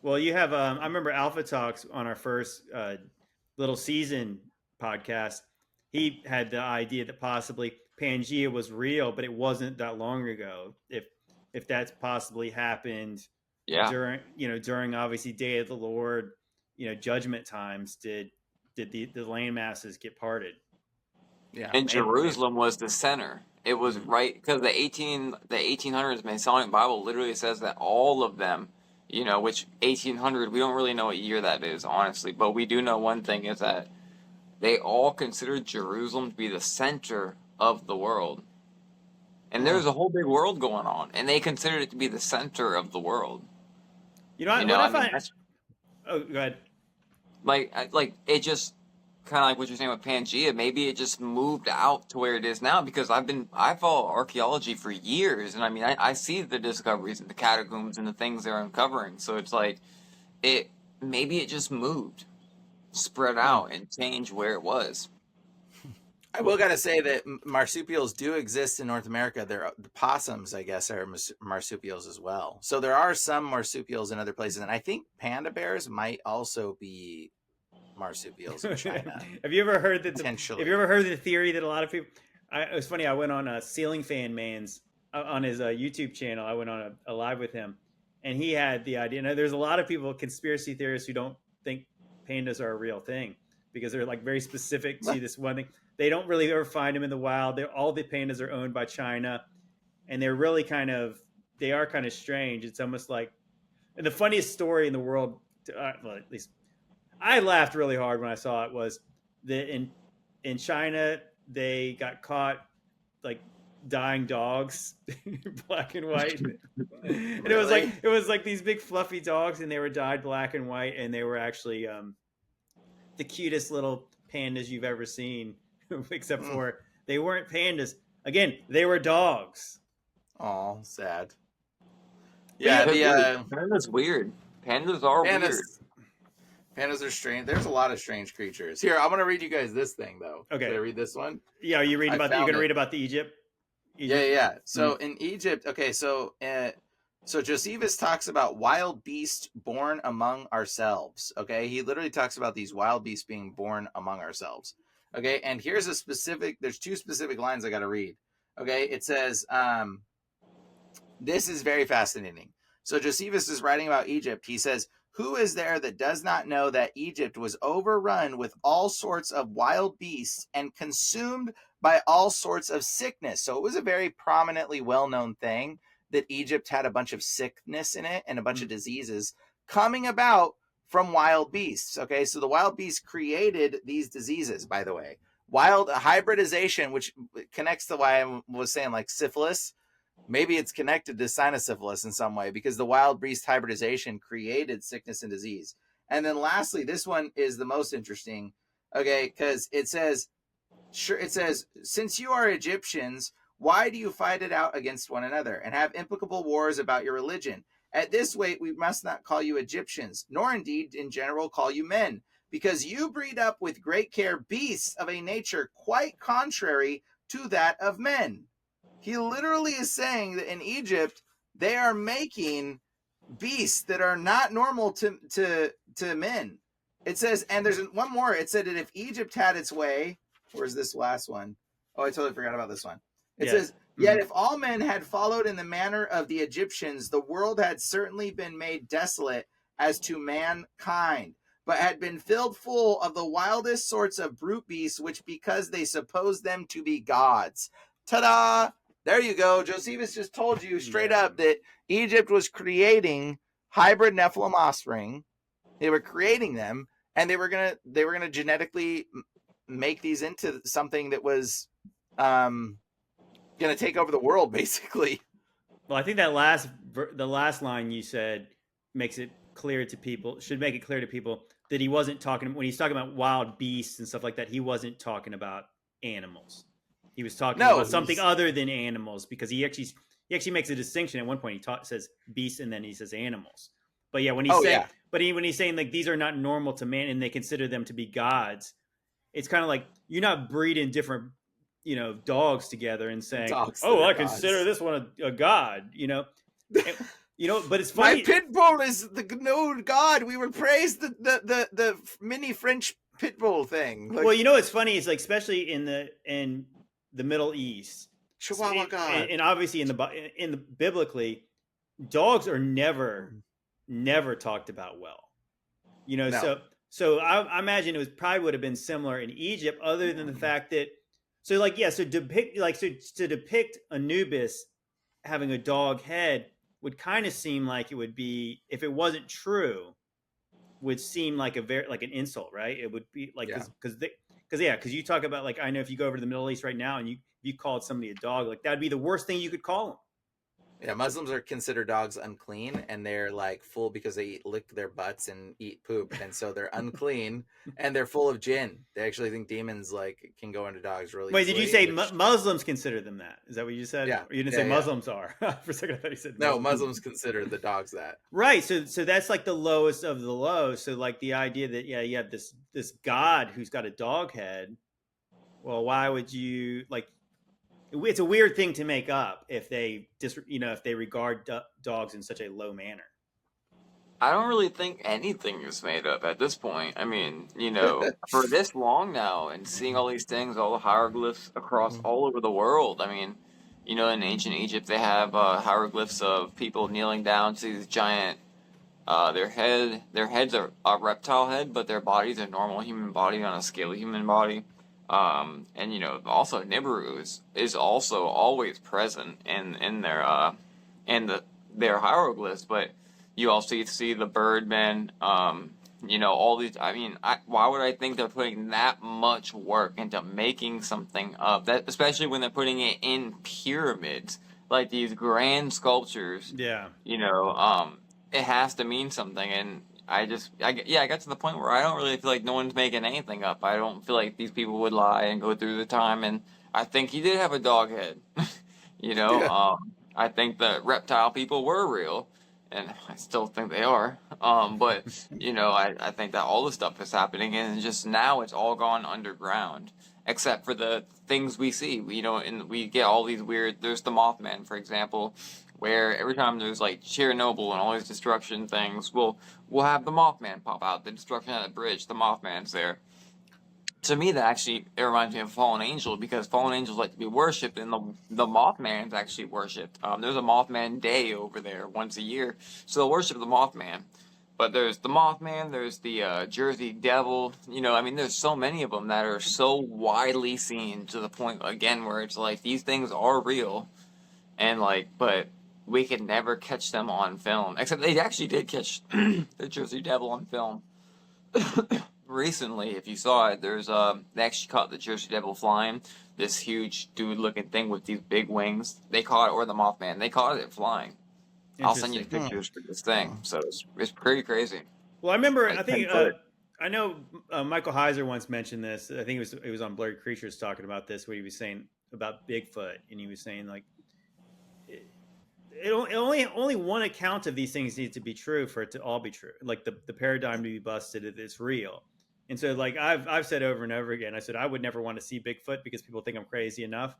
Well, you have. I remember Alpha Talks on our first little season podcast. He had the idea that possibly Pangaea was real, but it wasn't that long ago. If that's possibly happened during obviously Day of the Lord, judgment times, did the land masses get parted? Yeah. And Jerusalem was the center. It was right because the 1800s Masonic Bible literally says that all of them, which 1800, we don't really know what year that is, honestly, but we do know one thing is that they all considered Jerusalem to be the center of the world. And there's a whole big world going on, and they considered it to be the center of the world. Oh, go ahead. Like it just kind of like what you're saying with Pangaea. Maybe it just moved out to where it is now because I follow archaeology for years, and I mean I see the discoveries and the catacombs and the things they're uncovering. So it's like maybe it just moved, spread out, and changed where it was. I will gotta say that marsupials do exist in North America. The possums, I guess, are marsupials as well. So there are some marsupials in other places, and I think panda bears might also be marsupials in China. Have you ever heard that? Potentially. Have you ever heard the theory that a lot of people? It was funny. I went on Ceiling Fan Man's on his YouTube channel. I went on a live with him, and he had the idea. Now, there's a lot of people, conspiracy theorists, who don't think pandas are a real thing because they're like very specific to this one thing. They don't really ever find them in the wild. All the pandas are owned by China, and they're really they are kind of strange. It's almost like, and the funniest story in the world, well, at least I laughed really hard when I saw it, was that in China they got caught like dying dogs, black and white, and it was like these big fluffy dogs, and they were dyed black and white, and they were actually the cutest little pandas you've ever seen. Except for they weren't pandas. Again, they were dogs. Oh, sad. yeah, Yeah, Panda's weird. Pandas are weird. pandas are strange. There's a lot of strange creatures. Here, I'm gonna read you guys this thing though. Okay. Should I read this one? Yeah, are you reading I about? You're found gonna it. read about the Egypt? Yeah. So in Egypt, okay, so Josephus talks about wild beasts born among ourselves. Okay, he literally talks about these wild beasts being born among ourselves. Okay, and here's a specific. There's two specific lines I got to read. Okay, it says, this is very fascinating. So Josephus is writing about Egypt. He says, "Who is there that does not know that Egypt was overrun with all sorts of wild beasts and consumed by all sorts of sickness?" So it was a very prominently well-known thing that Egypt had a bunch of sickness in it and a bunch of diseases coming about from wild beasts. Okay, so the wild beasts created these diseases, by the way. Wild hybridization, which connects to why I was saying like syphilis. Maybe it's connected to cynosyphilis in some way because the wild beast hybridization created sickness and disease. And then lastly, this one is the most interesting, okay, because it says, since you are Egyptians, why do you fight it out against one another and have implicable wars about your religion? At this rate, we must not call you Egyptians, nor indeed in general call you men, because you breed up with great care beasts of a nature quite contrary to that of men. He literally is saying that in Egypt, they are making beasts that are not normal to men. It says, and there's one more. It said that if Egypt had its way, where's this last one? Oh, I totally forgot about this one. It says, yet if all men had followed in the manner of the Egyptians, the world had certainly been made desolate as to mankind, but had been filled full of the wildest sorts of brute beasts, which because they supposed them to be gods. Ta-da! There you go. Josephus just told you straight up that Egypt was creating hybrid Nephilim offspring. They were creating them, and they were gonna genetically make these into something that was gonna take over the world, basically. Well, I think that the last line you said makes it clear to people. Should make it clear to people that he wasn't talking when he's talking about wild beasts and stuff like that. He wasn't talking about animals. He was talking about something other than animals because he actually makes a distinction at one point. He says beasts and then he says animals. But yeah, when he's saying like these are not normal to man and they consider them to be gods, it's kind of like you're not breeding different dogs together and saying, I consider this one a god. But it's funny. My pit bull is the no god. We will praise the mini French pit bull thing. Well, what's funny is like especially in the Middle East, Chihuahua god, and obviously in the biblically, dogs are never talked about well. No. So I imagine it probably would have been similar in Egypt, other than the fact that to depict Anubis having a dog head would kind of seem like it would be, if it wasn't true, would seem like an insult, right? It would be like because you talk about like I know if you go over to the Middle East right now and you called somebody a dog, like that'd be the worst thing you could call them. Yeah, Muslims are considered dogs unclean, and they're like full because they lick their butts and eat poop, and so they're unclean, and they're full of jinn. They actually think demons like can go into dogs really. Wait, did you say Muslims consider them that? Is that what you said? Yeah, or you didn't say Muslims are. For a second, I thought you said no. Muslims consider the dogs that. Right. So that's like the lowest of the low. So like the idea that you have this god who's got a dog head. Well, why would you like? It's a weird thing to make up if they if they regard dogs in such a low manner. I don't really think anything is made up at this point. I mean, for this long now and seeing all these things, all the hieroglyphs across all over the world. I mean, in ancient Egypt, they have hieroglyphs of people kneeling down to these giant, their heads are a reptile head, but their bodies are normal human body on a scaly human body. And also Nibiru is also always present in their their hieroglyphs, but you also see the birdmen, all these. I mean, why would I think they're putting that much work into making something up? That especially when they're putting it in pyramids, like these grand sculptures. Yeah. It has to mean something, and I got to the point where I don't really feel like no one's making anything up. I don't feel like these people would lie and go through the time and I think he did have a dog head. You know, Yeah. I think that reptile people were real, and I still think they are. But you know, I think that all the stuff is happening, and just now it's all gone underground, except for the things we see. You know, and we get all these weird. There's the Mothman, for example, where every time there's like Chernobyl and all these destruction things, we'll have the Mothman pop out. The destruction at the bridge, the Mothman's there. To me, that actually it reminds me of fallen angel because fallen angels like to be worshipped, and the Mothman is actually worshipped. There's a Mothman Day over there once a year, so they'll worship the Mothman. But there's the Mothman, there's the Jersey Devil. You know, I mean, there's so many of them that are so widely seen to the point again where it's like these things are real, and like, but we could never catch them on film. Except they actually did catch the Jersey Devil on film. Recently, if you saw it, there's they actually caught the Jersey Devil flying, this huge dude-looking thing with these big wings. They caught it, or the Mothman. They caught it flying. I'll send you the Interesting. pictures for this thing. So it's pretty crazy. Well, I remember. Like I think 10 foot. I know Michael Heiser once mentioned this. I think it was on Blurry Creatures talking about this, where he was saying about Bigfoot, and he was saying like only one account of these things needs to be true for it to all be true. Like the paradigm to be busted, it's real. And so, like I've said over and over again, I said I would never want to see Bigfoot because people think I'm crazy enough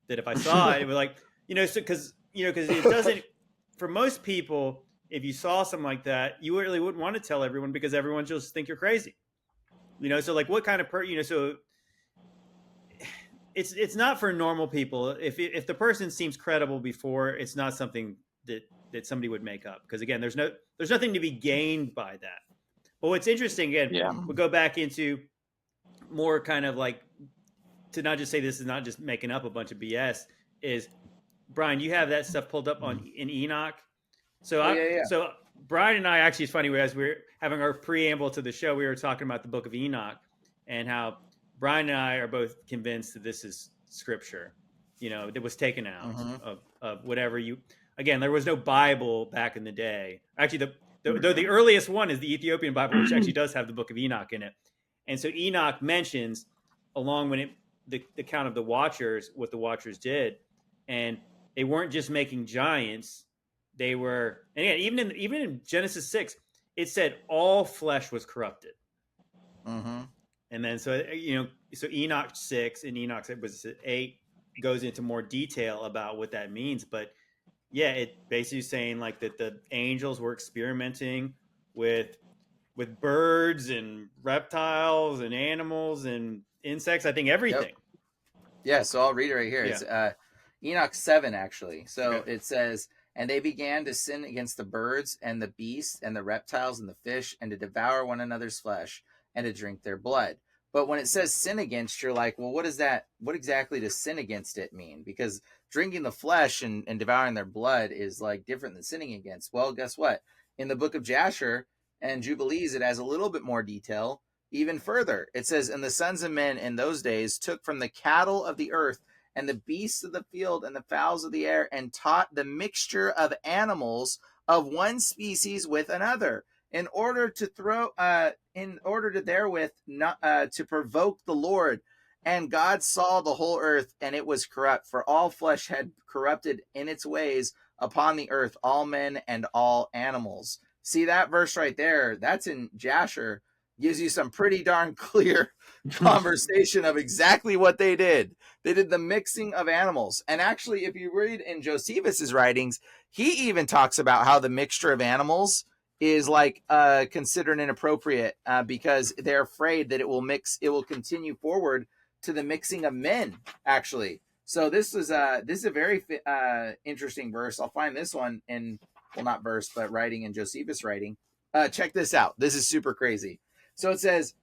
that if I saw it, it would like so because it doesn't. For most people, if you saw something like that, you really wouldn't want to tell everyone because everyone just think you're crazy. So like what kind of so it's not for normal people. If the person seems credible before, it's not something that somebody would make up because again, there's nothing to be gained by that. But what's interesting again, Yeah. we'll go back into more kind of like to not just say this is not just making up a bunch of BS. Is Bryan, you have that stuff pulled up in Enoch. So so Bryan and I actually, it's funny, as we were having our preamble to the show, we were talking about the book of Enoch and how Bryan and I are both convinced that this is scripture, that was taken out of whatever again, there was no Bible back in the day. Actually, the earliest one is the Ethiopian Bible, which actually does have the book of Enoch in it. And so Enoch mentions along when the account of the Watchers, what the Watchers did. And they weren't just making giants. They were, and again, even in Genesis 6, it said all flesh was corrupted. Mm-hmm. And then so Enoch 6 and Enoch 8 goes into more detail about what that means. But yeah, it basically saying like that the angels were experimenting with birds and reptiles and animals and insects. I think everything. Yep. Yeah, so I'll read it right here. Yeah. It's Enoch 7 actually. So Okay. it says, and they began to sin against the birds and the beasts and the reptiles and the fish and to devour one another's flesh and to drink their blood. But when it says sin against, you're like, well, what exactly does sin against it mean? Because drinking the flesh and devouring their blood is like different than sinning against. Well, guess what? In the book of Jasher and Jubilees, it has a little bit more detail. Even further, it says, and the sons of men in those days took from the cattle of the earth and the beasts of the field and the fowls of the air and taught the mixture of animals of one species with another in order to therewith not to provoke the Lord. And God saw the whole earth, and it was corrupt, for all flesh had corrupted in its ways upon the earth, all men and all animals. See that verse right there? That's in Jasher. Gives you some pretty darn clear conversation of exactly what they did. They did the mixing of animals. And actually, if you read in Josephus's writings, he even talks about how the mixture of animals is like considered inappropriate because they're afraid that it will continue forward to the mixing of men, actually. So this is a very interesting verse. I'll find this one in, well, not verse, but writing in Josephus' writing. Check this out. This is super crazy. So it says,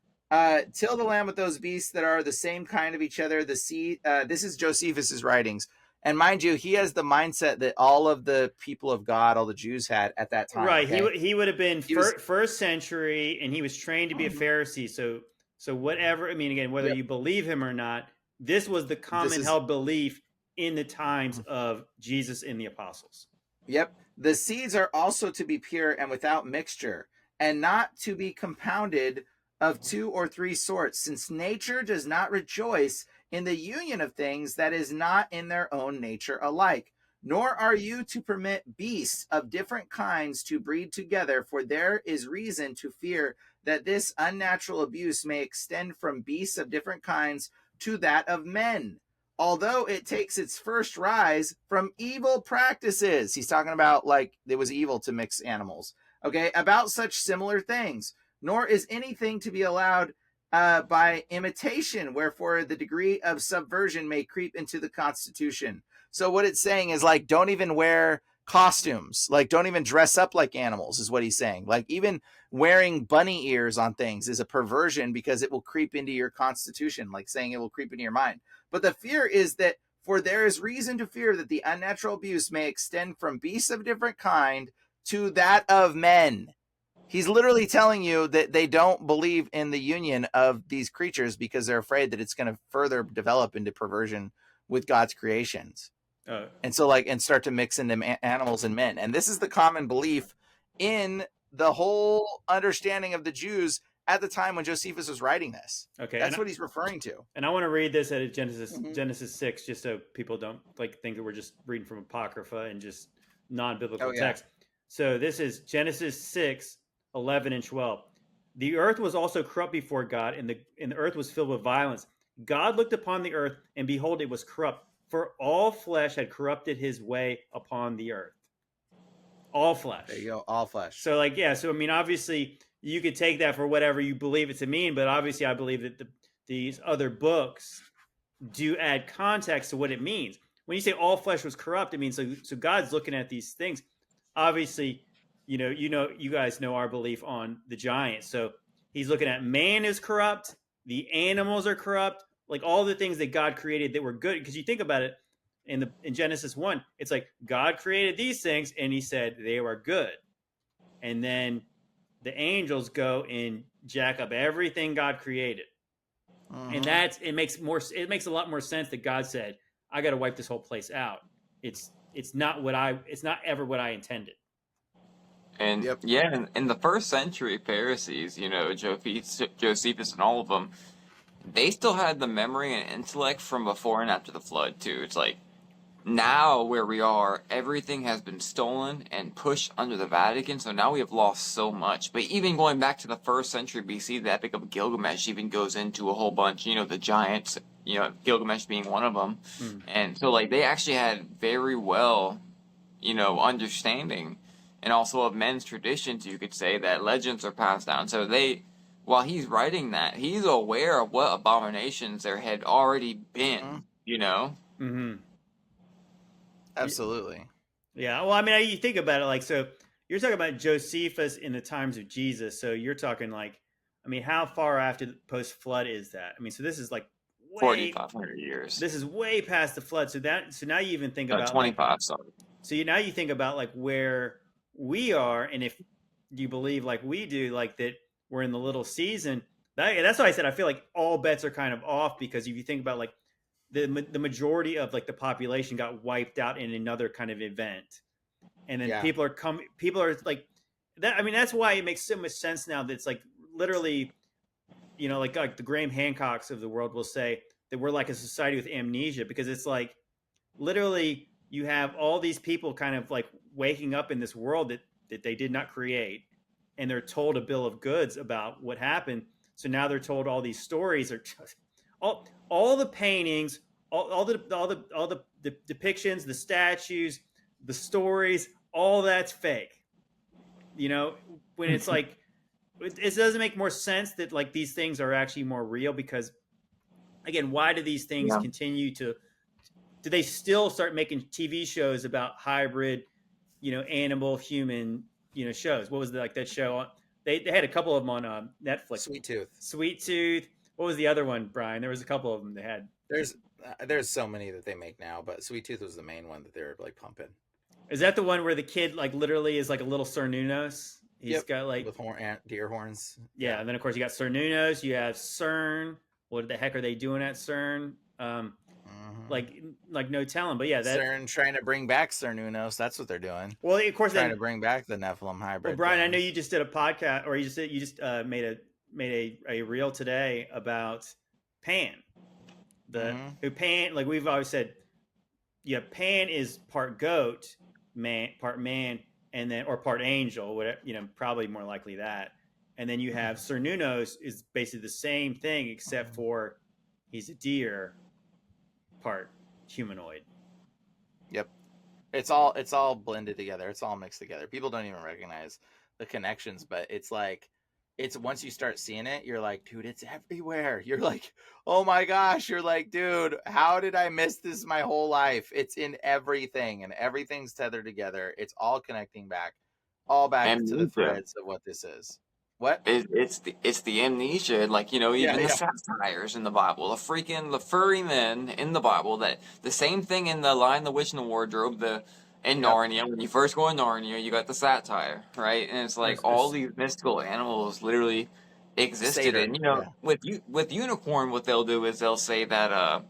till the land with those beasts that are the same kind of each other, the sea. This is Josephus's writings. And mind you, he has the mindset that all of the people of God, all the Jews had at that time. Right. Okay? He would have been first century, and he was trained to be a Pharisee. So whatever, I mean, again, whether you believe him or not, this was the common held belief in the times of Jesus and the apostles. Yep. The seeds are also to be pure and without mixture, and not to be compounded of 2 or 3 sorts, since nature does not rejoice in the union of things that is not in their own nature alike. Nor are you to permit beasts of different kinds to breed together, for there is reason to fear that this unnatural abuse may extend from beasts of different kinds to that of men, although it takes its first rise from evil practices. He's talking about like it was evil to mix animals. Okay, about such similar things. Nor is anything to be allowed by imitation, wherefore the degree of subversion may creep into the constitution. So what it's saying is like, don't even wear costumes, like don't even dress up like animals, is what he's saying. Like even wearing bunny ears on things is a perversion because it will creep into your constitution, like saying it will creep into your mind. But the fear is that, for there is reason to fear that the unnatural abuse may extend from beasts of different kind to that of men. He's literally telling you that they don't believe in the union of these creatures because they're afraid that it's going to further develop into perversion with God's creations. And so like, and start to mix into animals and men. And this is the common belief in the whole understanding of the Jews at the time when Josephus was writing this. Okay. That's what he's referring to. And I want to read this at Genesis 6, just so people don't like think that we're just reading from Apocrypha and just non-biblical text. So this is Genesis 6, 11 and 12. The earth was also corrupt before God, and the earth was filled with violence. God looked upon the earth, and behold, it was corrupt, for all flesh had corrupted his way upon the earth. All flesh. There you go, all flesh. So like, yeah, so I mean, obviously you could take that for whatever you believe it to mean, but obviously I believe that these other books do add context to what it means. When you say all flesh was corrupt, it means so God's looking at these things. Obviously, you guys know our belief on the giants. So he's looking at man is corrupt, the animals are corrupt, like all the things that God created that were good. Because you think about it in Genesis 1, it's like God created these things and he said they were good. And then the angels go and jack up everything God created. And it makes a lot more sense that God said, I got to wipe this whole place out. It's not ever what I intended. And yeah, in the first century Pharisees, Josephus and all of them, they still had the memory and intellect from before and after the flood too. It's like now where we are, everything has been stolen and pushed under the Vatican, so now we have lost so much. But even going back to the 1st century BC, the Epic of Gilgamesh even goes into a whole bunch, the giants, Gilgamesh being one of them. And so like they actually had very well, understanding, and also of men's traditions, you could say, that legends are passed down. So while he's writing that, he's aware of what abominations there had already been, Absolutely. Yeah. Well, I mean, you think about it, like, so you're talking about Josephus in the times of Jesus. So you're talking like, I mean, how far after the post-flood is that? I mean, so this is like 4,500 years. This is way past the flood. So now you even think about 25. Sorry. So now you think about like where we are, and if you believe like we do, like that we're in the little season. That's why I said I feel like all bets are kind of off, because if you think about like the majority of like the population got wiped out in another kind of event, and then people are like that. I mean, that's why it makes so much sense now that it's like literally, like the Graham Hancocks of the world will say that we're like a society with amnesia, because it's like literally you have all these people kind of like waking up in this world that they did not create, and they're told a bill of goods about what happened. So now they're told all these stories are just all the paintings, all the depictions, the statues, the stories, all that's fake. When it's like it doesn't make more sense that like these things are actually more real, because again, why do these things continue to? Do they still start making TV shows about hybrid, animal human, shows? What was that show? They had a couple of them on Netflix. Sweet Tooth. What was the other one, Brian? There was a couple of them they had. There's so many that they make now, but Sweet Tooth was the main one that they were like pumping. Is that the one where the kid like literally is like a little Cernunnos? He's got like with deer horns. Yeah, and then of course you got Cernunnos. You have CERN. What the heck are they doing at CERN? Like no telling, but yeah, CERN trying to bring back Cernunnos. That's what they're doing. Well, of course, trying to bring back the Nephilim hybrid. Well, Brian, I know you just did a podcast, or you just made a reel today about Pan. who Pan, like we've always said, yeah, Pan is part goat, part man, and then or part angel, whatever, probably more likely that. And then you have Cernunnos is basically the same thing except for he's a deer, part humanoid. Yep. It's all blended together. It's all mixed together. People don't even recognize the connections, but it's like it's once you start seeing it, you're like, dude, it's everywhere. You're like, oh my gosh. You're like, dude, how did I miss this my whole life? It's in everything, and everything's tethered together. It's all connecting all back into the threads of what this is. What? It's the amnesia, like even the satires in the Bible, the furry men in the Bible. That the same thing in the Lion, the Witch, and the Wardrobe. In Narnia, when you first go in Narnia, you got the satire, right? And it's like all these mystical animals literally existed. Satan, and with unicorn, what they'll do is they'll say that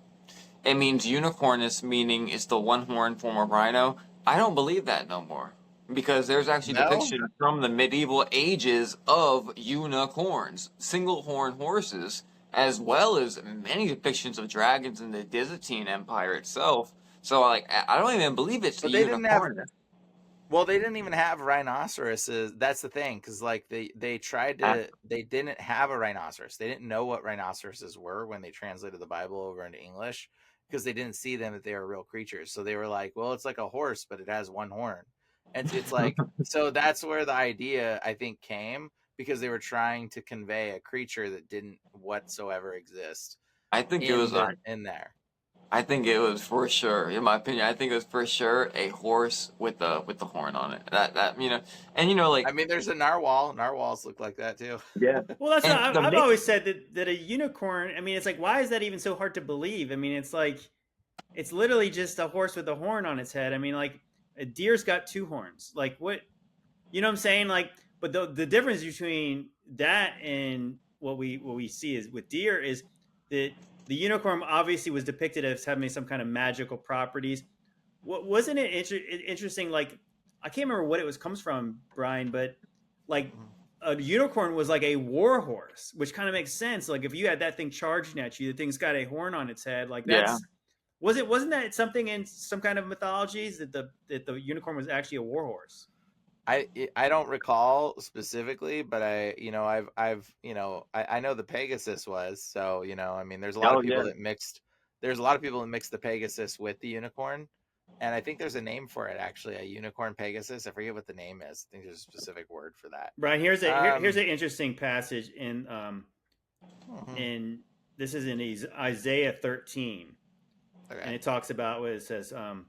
it means unicornus, meaning it's the one horn form of rhino. I don't believe that no more. Because there's actually depiction from the medieval ages of unicorns, single horn horses, as well as many depictions of dragons in the Byzantine Empire itself. So, like, I don't even believe it's the unicorn. They didn't even have rhinoceroses. That's the thing, because like they tried to, they didn't have a rhinoceros. They didn't know what rhinoceroses were when they translated the Bible over into English, because they didn't see them that they were real creatures. So they were like, well, it's like a horse, but it has one horn. And it's like, so that's where the idea, I think, came, because they were trying to convey a creature that didn't whatsoever exist. I think it was in there. I think it was for sure, in my opinion. I think it was for sure a horse with the horn on it. That like, I mean, there's a narwhal. Narwhals look like that too. Yeah. Well, that's not. I've always said that a unicorn. I mean, it's like, why is that even so hard to believe? I mean, it's like, it's literally just a horse with a horn on its head. I mean, like, a deer's got two horns. Like, what? You know what I'm saying? Like, but the difference between that and what we see is with deer is that the unicorn obviously was depicted as having some kind of magical properties. Wasn't it interesting? Like, I can't remember what it comes from, Bryan, but like a unicorn was like a war horse, which kind of makes sense. Like, if you had that thing charging at you, the thing's got a horn on its head. Like, that's wasn't that something in some kind of mythologies that the unicorn was actually a war horse? I don't recall specifically, but I know the Pegasus was. So, I mean, there's a lot of people that mixed the Pegasus with the unicorn. And I think there's a name for it, actually, a unicorn Pegasus. I forget what the name is. I think there's a specific word for that. Bryan, here's an interesting passage in this is in Isaiah 13. Okay. And it talks about what it says. I'm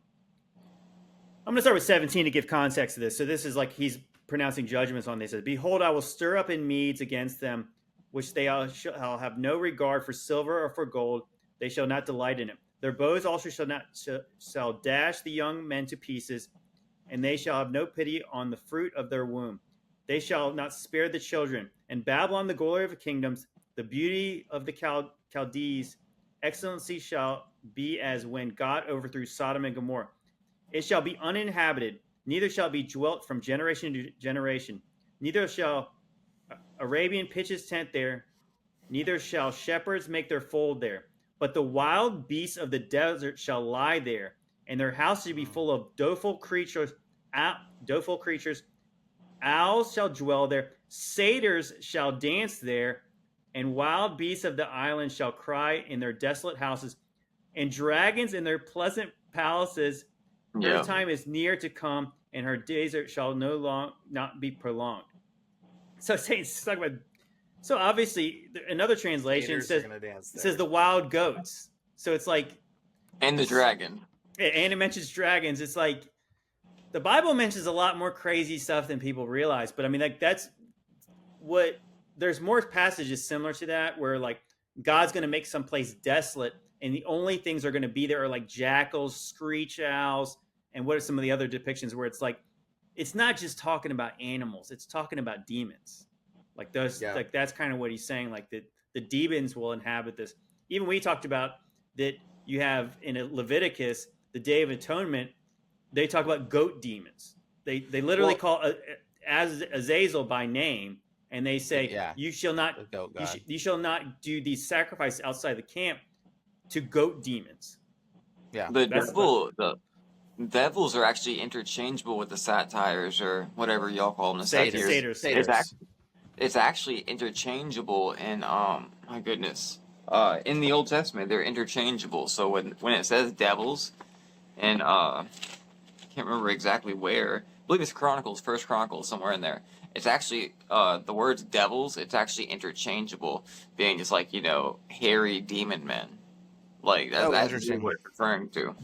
going to start with 17 to give context to this. So this is like he's pronouncing judgments on this. It says, "Behold, I will stir up in Medes against them, which they shall have no regard for silver or for gold. They shall not delight in it. Their bows also shall dash the young men to pieces, and they shall have no pity on the fruit of their womb. They shall not spare the children. And Babylon, the glory of the kingdoms, the beauty of the Chaldees, excellency shall be as when God overthrew Sodom and Gomorrah. It shall be uninhabited, neither shall be dwelt from generation to generation. Neither shall Arabian pitch his tent there, neither shall shepherds make their fold there. But the wild beasts of the desert shall lie there, and their houses shall be full of doleful creatures. Owls shall dwell there, satyrs shall dance there, and wild beasts of the island shall cry in their desolate houses, and dragons in their pleasant palaces. Her time is near to come, and her days shall not be prolonged." So it's talking about. So obviously, another translation says the wild goats. So it's like, and the dragon. And it mentions dragons. It's like the Bible mentions a lot more crazy stuff than people realize. But I mean, like that's what. There's more passages similar to that where like God's going to make some place desolate, and the only things that are going to be there are like jackals, screech owls. And what are some of the other depictions where it's like, it's not just talking about animals, it's talking about demons. Like those, like that's kind of what he's saying. Like the demons will inhabit this. Even we talked about that you have in Leviticus, the Day of Atonement, they talk about goat demons. They literally call Azazel by name, and they say, you shall not do these sacrifices outside the camp. to goat demons. Yeah. The That's the devils are actually interchangeable with the satires or whatever y'all call them, the Satyrs. satyrs. Satyrs. It's actually interchangeable in my goodness. In the Old Testament they're interchangeable. So when it says devils and can't remember exactly where. I believe it's Chronicles, First Chronicles, somewhere in there. It's actually the words devils. It's actually interchangeable, being just like hairy demon men. Like that's really Interesting. what it's referring to.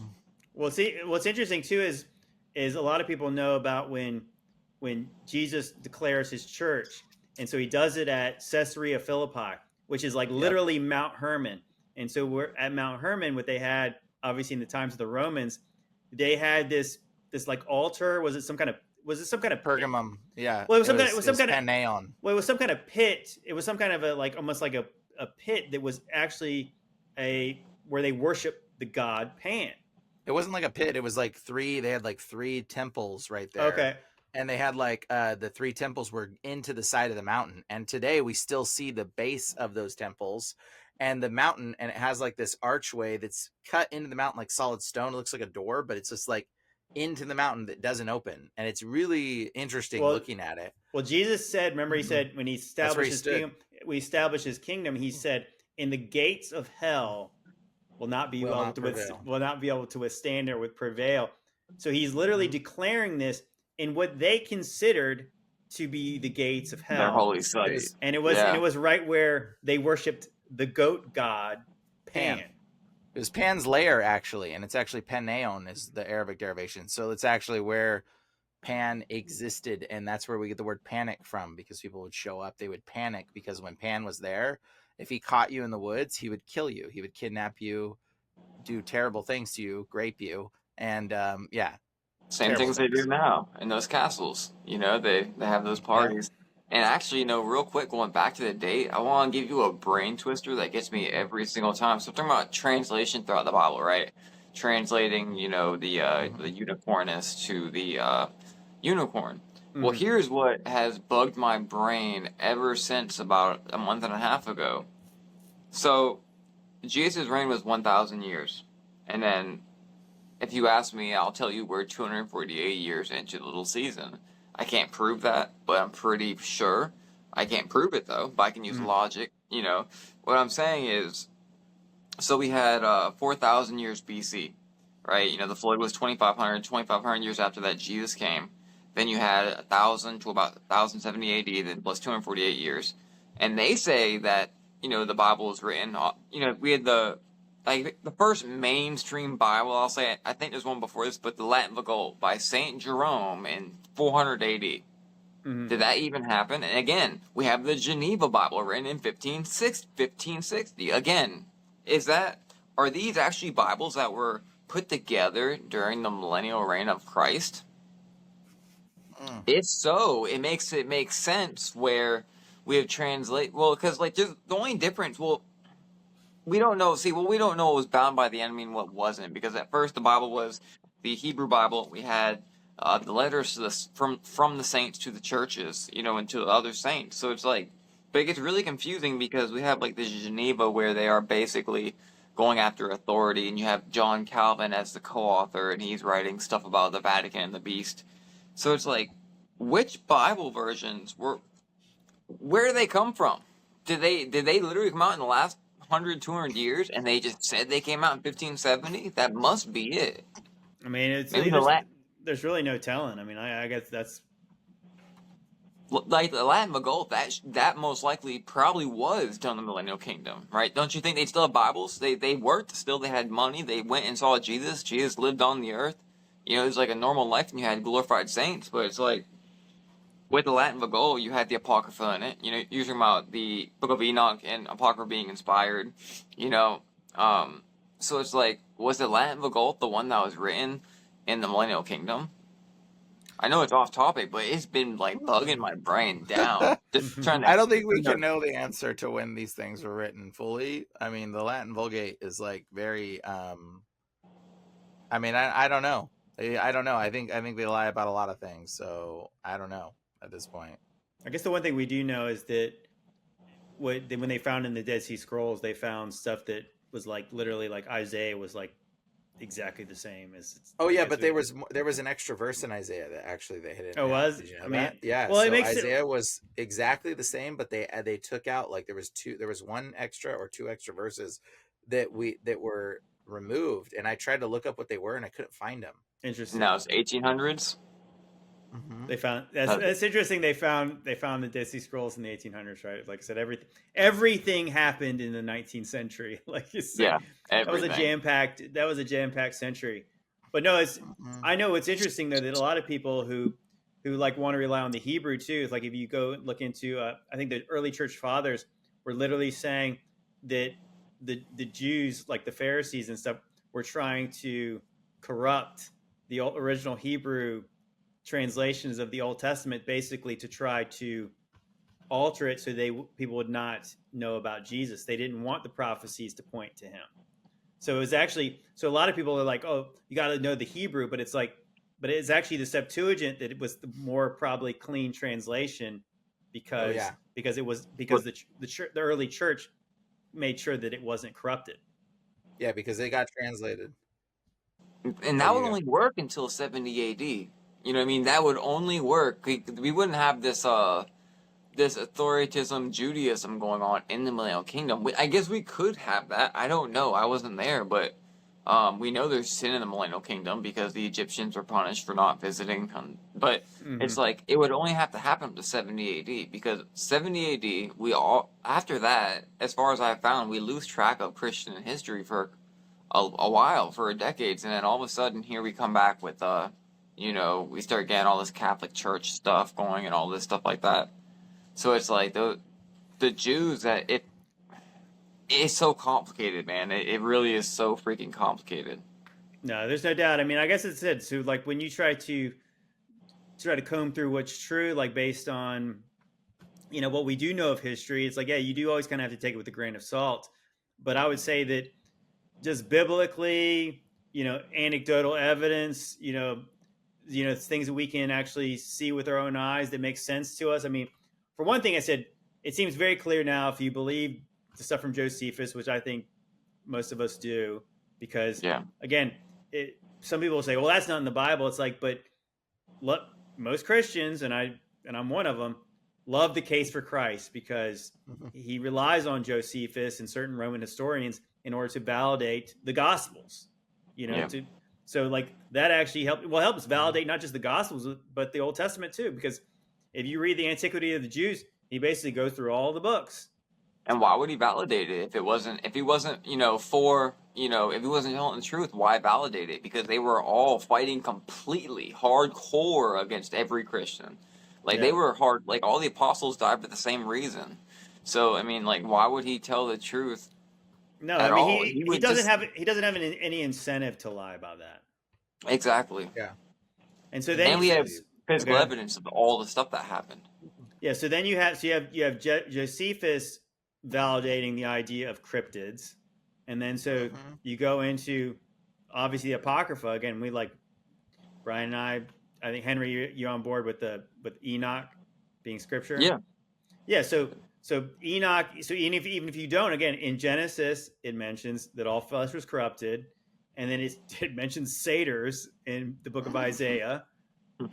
Well, see, what's interesting too is a lot of people know about when Jesus declares his church, and so he does it at Caesarea Philippi, which is like literally Mount Hermon. And so we're at Mount Hermon. What they had, obviously, in the times of the Romans, they had this like altar. Was it some kind of Pergamum? Yeah. Well, it was some kind of Pangaeon. Well, it was some kind of pit. It was some kind of almost like a pit that was actually where they worship the god Pan. It wasn't like a pit. It was like they had like 3 temples right there. Okay. And they had like the 3 temples were into the side of the mountain. And today we still see the base of those temples and the mountain. And it has like this archway that's cut into the mountain like solid stone. It looks like a door, but it's just like into the mountain that doesn't open. And it's really interesting looking at it. Well, Jesus said, remember, he said when he established his kingdom, he said, "In the gates of hell will not be able to withstand or prevail." So he's literally declaring this in what they considered to be the gates of hell, their holy site, and it was right where they worshipped the goat god Pan. It was Pan's lair, actually, and it's actually Panneon is the Arabic derivation. So it's actually where Pan existed, and that's where we get the word panic from, because people would show up. They would panic because when Pan was there, if he caught you in the woods, he would kill you. He would kidnap you, do terrible things to you, grape you, and same things they do now in those castles. They have those parties. And actually, real quick, going back to the date, I want to give you a brain twister that gets me every single time. So I'm talking about translation throughout the Bible, right? Translating, the unicornus to the unicorn. Mm-hmm. Well, here's what has bugged my brain ever since about a month and a half ago. So Jesus' reign was 1,000 years. And then, if you ask me, I'll tell you we're 248 years into the little season. I can't prove that, but I'm pretty sure. I can't prove it, though, but I can use logic. What I'm saying is, so we had 4,000 years BC, right? The flood was 2,500 years after that Jesus came. Then you had 1,000 to about 1,070 AD, then plus 248 years. And they say that, the Bible was written, we had the first mainstream Bible, I'll say, I think there's one before this, but the Vulgate by St. Jerome in 400 AD. Mm-hmm. Did that even happen? And again, we have the Geneva Bible written in 1560. Again, are these actually Bibles that were put together during the millennial reign of Christ? If so, it makes sense where we have because just the only difference, we don't know. See, we don't know what was bound by the enemy and what wasn't, because at first the Bible was the Hebrew Bible. We had the letters to from the saints to the churches, and to the other saints. So it's but it gets really confusing because we have this Geneva where they are basically going after authority, and you have John Calvin as the co-author, and he's writing stuff about the Vatican and the beast. So it's which Bible versions where do they come from? Did they literally come out in the last 100, 200 years, and they just said they came out in 1570? That must be it. I mean, there's really no telling. I mean, I guess that's the Latin Vulgate. That most likely probably was done in the Millennial Kingdom, right? Don't you think they still have Bibles? They worked still. They had money. They went and saw Jesus. Jesus lived on the earth. It was a normal life, and you had glorified saints. But it's with the Latin Vulgate, you had the Apocrypha in it. You're talking about the Book of Enoch and Apocrypha being inspired. So it's was the Latin Vulgate the one that was written in the Millennial Kingdom? I know it's off topic, but it's been bugging my brain down. Just trying to. I don't think we can know the answer to when these things were written fully. I mean, the Latin Vulgate is very. I mean, I don't know. I don't know. I think they lie about a lot of things. So I don't know at this point. I guess the one thing we do know is that when they found in the Dead Sea Scrolls, they found stuff that was like literally like Isaiah was like exactly the same as. Oh yeah, but there was an extra verse in Isaiah that actually they hidden. Oh, was? Did you know I mean, that? Yeah. well, it So makes Isaiah was exactly the same, but they took out like there was one extra or two extra verses that were removed, and I tried to look up what they were and I couldn't find them. interesting. No, it's 1800s. Mm-hmm. They found that's interesting. They found the Dead Sea Scrolls in the 1800s, right? Like I said, everything happened in the 19th century. Like you said, Yeah, that was everything. a jam packed century. But no, it's Mm-hmm. I know it's interesting though that a lot of people who like want to rely on the Hebrew too. It's like if you go look into, I think the early church fathers were literally saying that the Jews, like the Pharisees and stuff, were trying to corrupt the original Hebrew translations of the Old Testament, basically to try to alter it so people would not know about Jesus. They didn't want the prophecies to point to him. So it was actually, so a lot of people are like, oh, you got to know the Hebrew, but it's actually the Septuagint that it was the more probably clean translation because the early church made sure that it wasn't corrupted. Yeah, because they got translated. And that would only work until 70 AD. You know what I mean? That would only work. We wouldn't have this this authoritism Judaism going on in the Millennial Kingdom. I guess we could have that. I don't know. I wasn't there, but we know there's sin in the Millennial Kingdom because the Egyptians were punished for not visiting. But it's like it would only have to happen up to 70 AD because 70 AD after that, as far as I've found, we lose track of Christian history for a while, for decades, and then all of a sudden here we come back with we start getting all this Catholic Church stuff going and all this stuff like that. So it's like the Jews that it's so complicated, man. It really is so freaking complicated. No, there's no doubt. I mean, I guess it's it. So like when you try to comb through what's true, like based on what we do know of history, it's like, yeah, you do always kind of have to take it with a grain of salt. But I would say that just biblically, anecdotal evidence, things that we can actually see with our own eyes that make sense to us. I mean, for one thing, I said it seems very clear now if you believe the stuff from Josephus, which I think most of us do, because again, some people will say, well, that's not in the Bible. It's like, but look, most Christians, and I'm one of them, love the case for Christ because he relies on Josephus and certain Roman historians in order to validate the Gospels, so like that actually helps validate not just the Gospels, but the Old Testament too, because if you read the Antiquity of the Jews, he basically goes through all the books. And why would he validate it if he wasn't, if he wasn't telling the truth? Why validate it? Because they were all fighting completely hardcore against every Christian. Like they were hard. Like all the apostles died for the same reason. So I mean, like, why would he tell the truth? No, I mean he doesn't have any incentive to lie about that. Exactly. Yeah. And so then we have physical evidence of all the stuff that happened. Yeah. So then you have Josephus validating the idea of cryptids, and then so you go into obviously the Apocrypha again. We like Bryan and I think Henry, you're on board with Enoch being scripture. Yeah. So Enoch. So even if you don't, again in Genesis it mentions that all flesh was corrupted, and then it mentions satyrs in the book of Isaiah,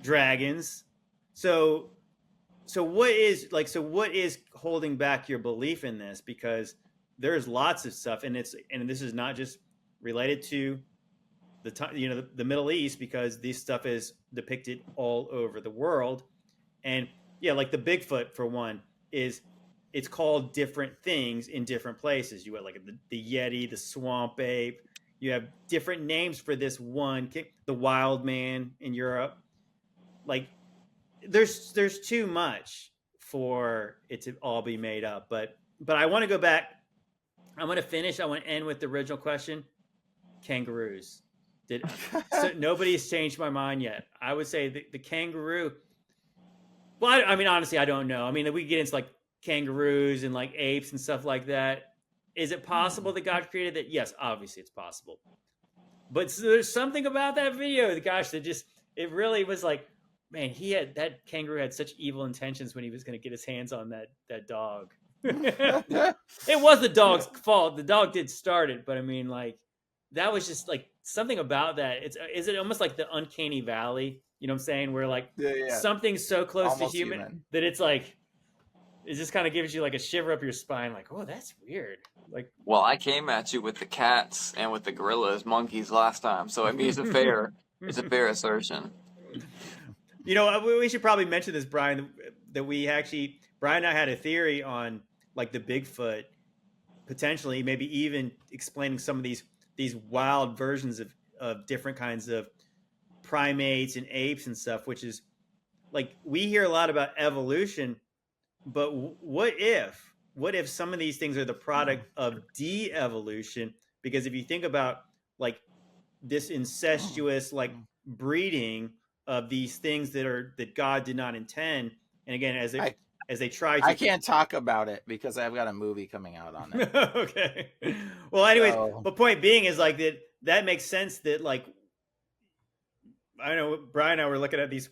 dragons. So what is holding back your belief in this? Because there's lots of stuff, and this is not just related to the Middle East, because this stuff is depicted all over the world. And like the Bigfoot for one it's called different things in different places. You have like the Yeti, the swamp ape. You have different names for this one, the wild man in Europe. Like there's too much for it to all be made up. But I want to go back. I want to end with the original question. Kangaroos. So nobody's changed my mind yet. I would say the kangaroo. Well, I mean, honestly, I don't know. I mean, we get into like kangaroos and like apes and stuff like that. Is it possible that God created that? Yes, obviously it's possible. But there's something about that video, gosh, it really was like, man, that kangaroo had such evil intentions when he was going to get his hands on that dog. It was the dog's fault. The dog did start it, but I mean, like, that was just like something about that. Is it almost like the uncanny valley? You know what I'm saying? Where like Yeah. something's so close Almost to human, human. that it's like it just kind of gives you like a shiver up your spine. Like, oh, that's weird. Like, Well, I came at you with the cats and with the gorillas, monkeys last time, so I mean it's a fair assertion. you know, we should probably mention this, Bryan, that Bryan and I had a theory on like the Bigfoot, potentially maybe even explaining some of these wild versions of different kinds of primates and apes and stuff, which is like, we hear a lot about evolution, but what if some of these things are the product of de-evolution? Because if you think about like this incestuous like breeding of these things that God did not intend, and again, as they try to, I can't talk about it because I've got a movie coming out on it. Okay. Well, anyways, So- but point being is like that makes sense that like, I don't know, Bryan and I were looking at these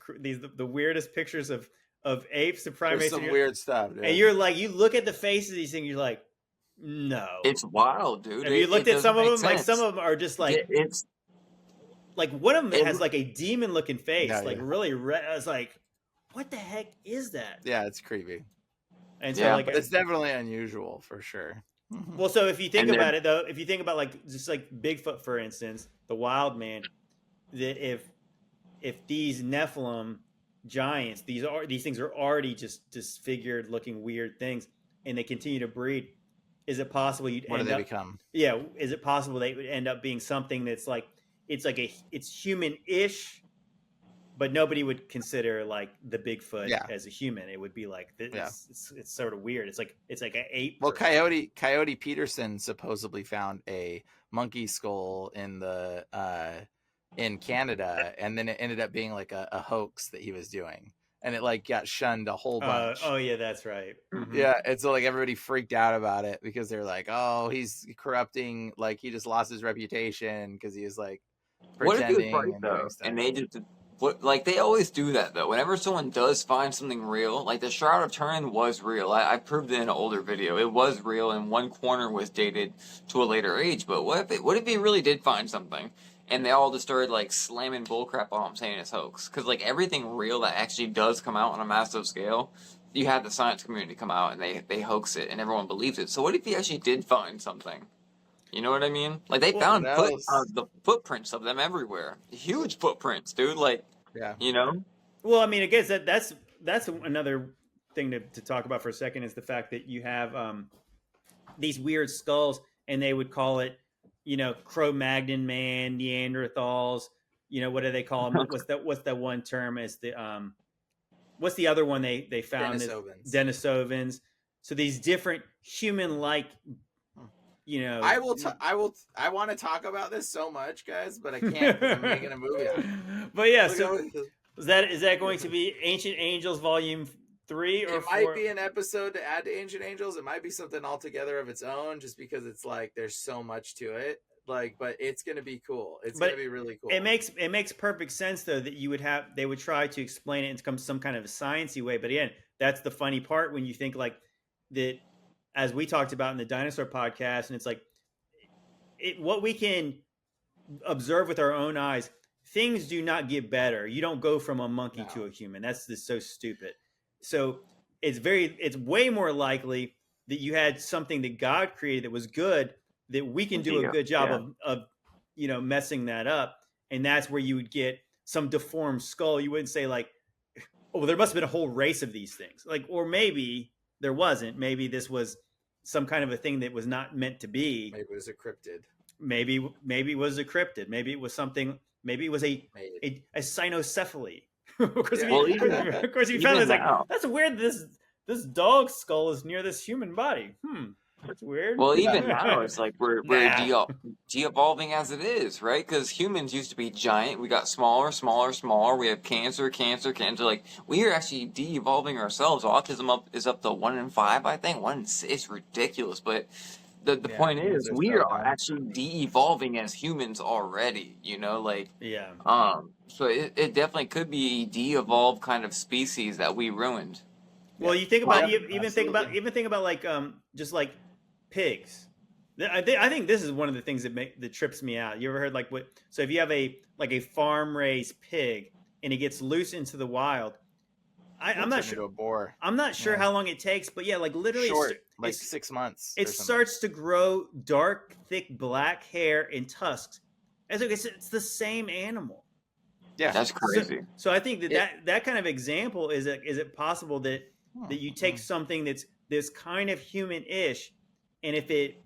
the weirdest pictures of apes and There's primates, some and weird stuff, dude. you're like, you look at the faces of these things, you're like, no. It's wild, dude. Have you looked at some of them? Like, some them, of them are just like, it's like one of them it- has like a demon looking face, Yeah, like yeah. really red. I was like, what the heck is that? Yeah, it's creepy. And so Yeah, like, But it's definitely unusual for sure. well, so if you think And about it though, if you think about like just like Bigfoot, for instance, the wild man, that if these Nephilim giants, these things are already just disfigured, looking weird things, and they continue to breed, is it possible you'd What do end they up? become? Yeah, is it possible they would end up being something that's like it's human-ish, but nobody would consider like the Bigfoot Yeah. as a human. It would be like this. Yeah. It's sort of weird. It's like an ape. Well, person. Coyote Peterson supposedly found a monkey skull in Canada, and then it ended up being like a hoax that he was doing, and it like got shunned a whole bunch. Oh yeah, that's right. Mhm. Yeah, and so like everybody freaked out about it because they're like, "Oh, he's corrupting! Like he just lost his reputation because he is like what a good pretending fight and though. doing stuff." And they just like they always do that though. Whenever someone does find something real, like the Shroud of Turin was real. I proved it in an older video. It was real, and one corner was dated to a later age. But what if he really did find something? And they all just started like slamming bullcrap on him, saying it's hoax. Because like everything real that actually does come out on a massive scale, you have the science community come out and they hoax it, and everyone believes it. So what if he actually did find something? You know what I mean? Like they Well, found no, the footprints of them everywhere, huge footprints, dude. Like, yeah, you know, Well, I mean, I guess that's another thing to talk about for a second, is the fact that you have these weird skulls, and they would call it, you know, Cro-Magnon man, Neanderthals. You know, what do they call them? What's that one term? Is the what's the other one they found? Denisovans. Denisovans. So these different human-like, you know. I want to talk about this so much, guys, but I can't because I'm making a movie on it. But yeah, Look so at this. is that going to be Ancient Angels Volume 3 or It 4? might be an episode to add to Ancient Angels. It might be something altogether of its own, just because it's like there's so much to it. Like, but it's gonna be cool. It's gonna be really cool. It makes perfect sense though that they would try to explain it in some kind of a sciencey way. But again, that's the funny part when you think like that, as we talked about in the dinosaur podcast, and it's like what we can observe with our own eyes. Things do not get better. You don't go from a monkey to a human. That's just so stupid. So it's way more likely that you had something that God created that was good, that we can do a good job of you know, messing that up. And that's where you would get some deformed skull. You wouldn't say like, oh, well, there must have been a whole race of these things. Like, or maybe there wasn't. Maybe this was some kind of a thing that was not meant to be. Maybe it was a cryptid. Maybe it was a cryptid. Maybe it was something. Maybe it was a cynocephaly. Of course, if you found it, it's like, that's weird. This dog skull is near this human body. That's weird. Well, even now it's like we're de-evolving as it is, right? Because humans used to be giant. We got smaller. We have cancer. Like we are actually de-evolving ourselves. Autism is up to 1 in 5, I think. It's ridiculous, but the point is we are actually de-evolving as humans already. You know, like yeah. So it definitely could be a de-evolved kind of species that we ruined. Well, you think Well, about even think absolutely. about like just like pigs. I think this is one of the things that trips me out. You ever heard like what? So if you have a farm raised pig and it gets loose into the wild, It'll I'm not turn sure. into a boar. I'm not sure Yeah. how long it takes, but yeah, like literally, Short, like it's 6 months it or something. starts to grow dark, thick black hair and tusks. As like it's the same animal. Yeah. That's crazy. So I think that, It- that kind of example is it possible that you take something that's kind of human-ish, and if it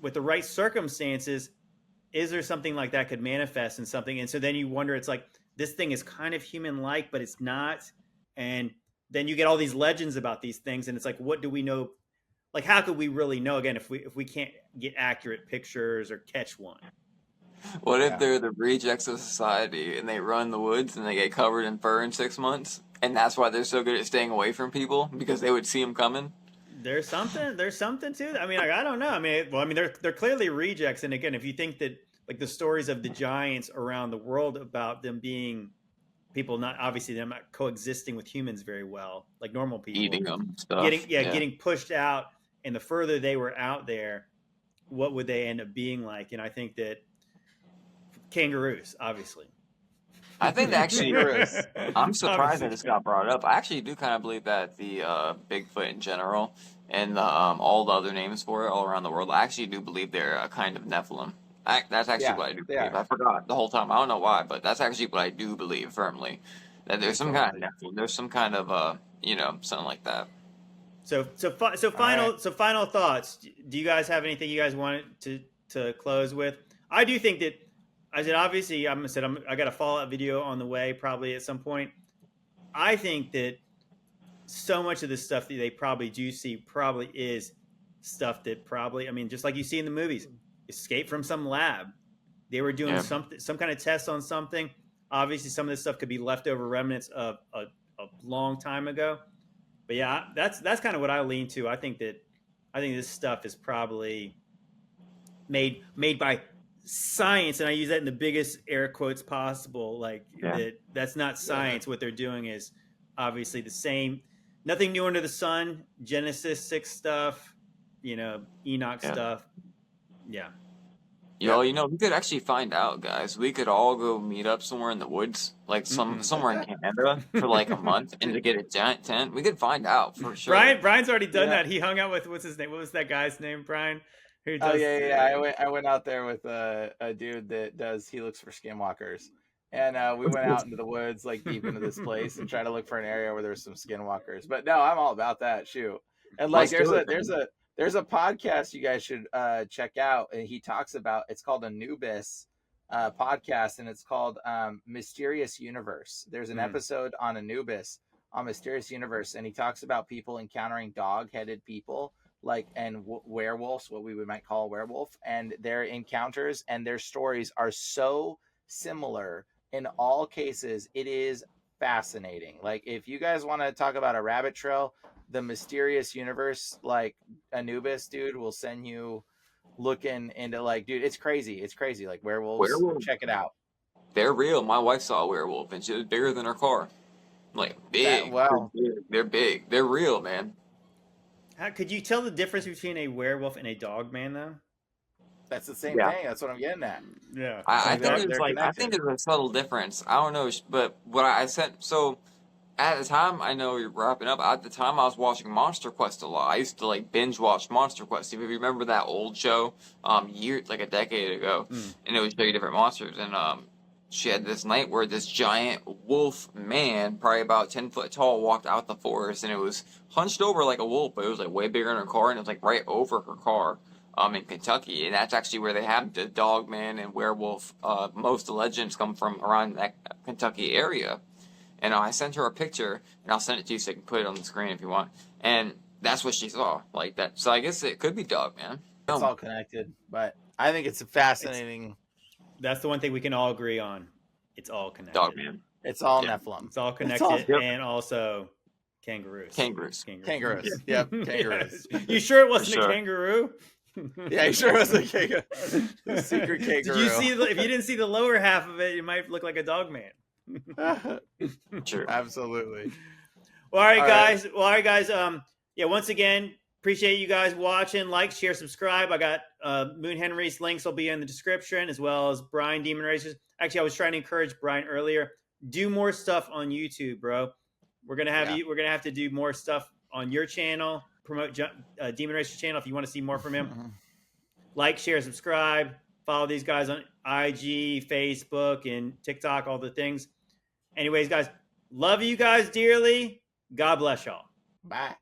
with the right circumstances, is there something like that could manifest in something? And so then you wonder, it's like this thing is kind of human-like, but it's not. And then you get all these legends about these things, and it's like, what do we know? Like, how could we really know again if we can't get accurate pictures or catch one? What if Yeah. they're the rejects of society and they run the woods and they get covered in fur in 6 months, and that's why they're so good at staying away from people because they would see them coming? There's something to that. I mean, like, I don't know. I mean, they're clearly rejects. And again, if you think that like the stories of the giants around the world about them being people, not obviously them not coexisting with humans very well, like normal people, Eating them stuff. getting pushed out, and the further they were out there, what would they end up being like? And I think that kangaroos, obviously. I think that actually, Kangaroos. I'm surprised Obviously. that this got brought up. I actually do kind of believe that the Bigfoot in general and all the other names for it all around the world, I actually do believe they're a kind of Nephilim. That's actually Yeah, what I do they believe. are. I forgot the whole time. I don't know why, but that's actually what I do believe firmly. That there's some kind of Nephilim. There's some kind of something like that. So final thoughts. Do you guys have anything you guys want to close with? I do think that I said obviously I got a Fallout video on the way probably at some point. I think that so much of the stuff that they probably do see probably is stuff that probably, I mean, just like you see in the movies, escape from some lab. They were doing Yeah. some kind of test on something. Obviously, some of this stuff could be leftover remnants of a long time ago. But yeah, that's kind of what I lean to. I think this stuff is probably made by science, and I use that in the biggest air quotes possible. Like Yeah. that's not science. What they're doing is obviously the same. Nothing new under the sun. Genesis 6 stuff, Enoch Yeah. stuff. Yeah. Yo, we could actually find out, guys. We could all go meet up somewhere in the woods, like somewhere in Canada for like a month, and to get a giant tent. We could find out for sure. Brian's already done Yeah. that. He hung out with what's his name? What was that guy's name? Brian, who Oh does? yeah. I went out there with a dude that he looks for skinwalkers, and we went out into the woods, like deep into this place, and try to look for an area where there's some skinwalkers. But no, I'm all about that. Shoot, and like Let's do it. there's a podcast you guys should check out, and he talks about, it's called Anubis podcast, and it's called Mysterious Universe. There's an episode on Anubis, on Mysterious Universe, and he talks about people encountering dog-headed people, like, and werewolves, what we might call a werewolf, and their encounters and their stories are so similar in all cases. It is fascinating. Like, if you guys want to talk about a rabbit trail, the Mysterious Universe, like Anubis dude will send you looking into, like, dude, it's crazy. Like werewolves. Check it out. They're real. My wife saw a werewolf, and she was bigger than her car. Like, big. Wow. They're big. They're real, man. How could you tell the difference between a werewolf and a dog man, though? That's the same thing. That's what I'm getting at. Yeah, I they're- think it's they're like I connected. think there's a subtle difference. I don't know, but what I said. So at the time, I know you're wrapping up. At the time, I was watching Monster Quest a lot. I used to like binge watch Monster Quest. If you remember that old show, like a decade ago, and it would show you different monsters. And she had this night where this giant wolf man, probably about 10 foot tall, walked out the forest, and it was hunched over like a wolf, but it was like way bigger than her car, and it was like right over her car. In Kentucky, and that's actually where they have the dog man and werewolf. Most of the legends come from around that Kentucky area. And I sent her a picture, and I'll send it to you so you can put it on the screen if you want. And that's what she saw, like that. So I guess it could be dog man. It's all connected, but I think it's a fascinating. That's the one thing we can all agree on. It's all connected. Dog man. It's all Yeah. Nephilim. It's all connected, Yep. and also kangaroos. Kangaroos. Kangaroos. Yep, kangaroos. Yes. You sure it wasn't sure. a kangaroo? Yeah, he sure was a kangaroo. The secret kangaroo. Did you see? If you didn't see the lower half of it, it might look like a dog man. Sure. Absolutely. Well, all right, All guys. Well, all right, guys. Yeah. Once again, appreciate you guys watching. Like, share, subscribe. I got Moon Henry's links will be in the description, as well as Bryan Demon Racers. Actually, I was trying to encourage Bryan earlier. Do more stuff on YouTube, bro. We're gonna have you. We're gonna have to do more stuff on your channel. Promote Demon Racer's channel if you want to see more from him. Like, share, subscribe. Follow these guys on IG, Facebook, and TikTok. All the things. Anyways, guys, love you guys dearly. God bless y'all. Bye.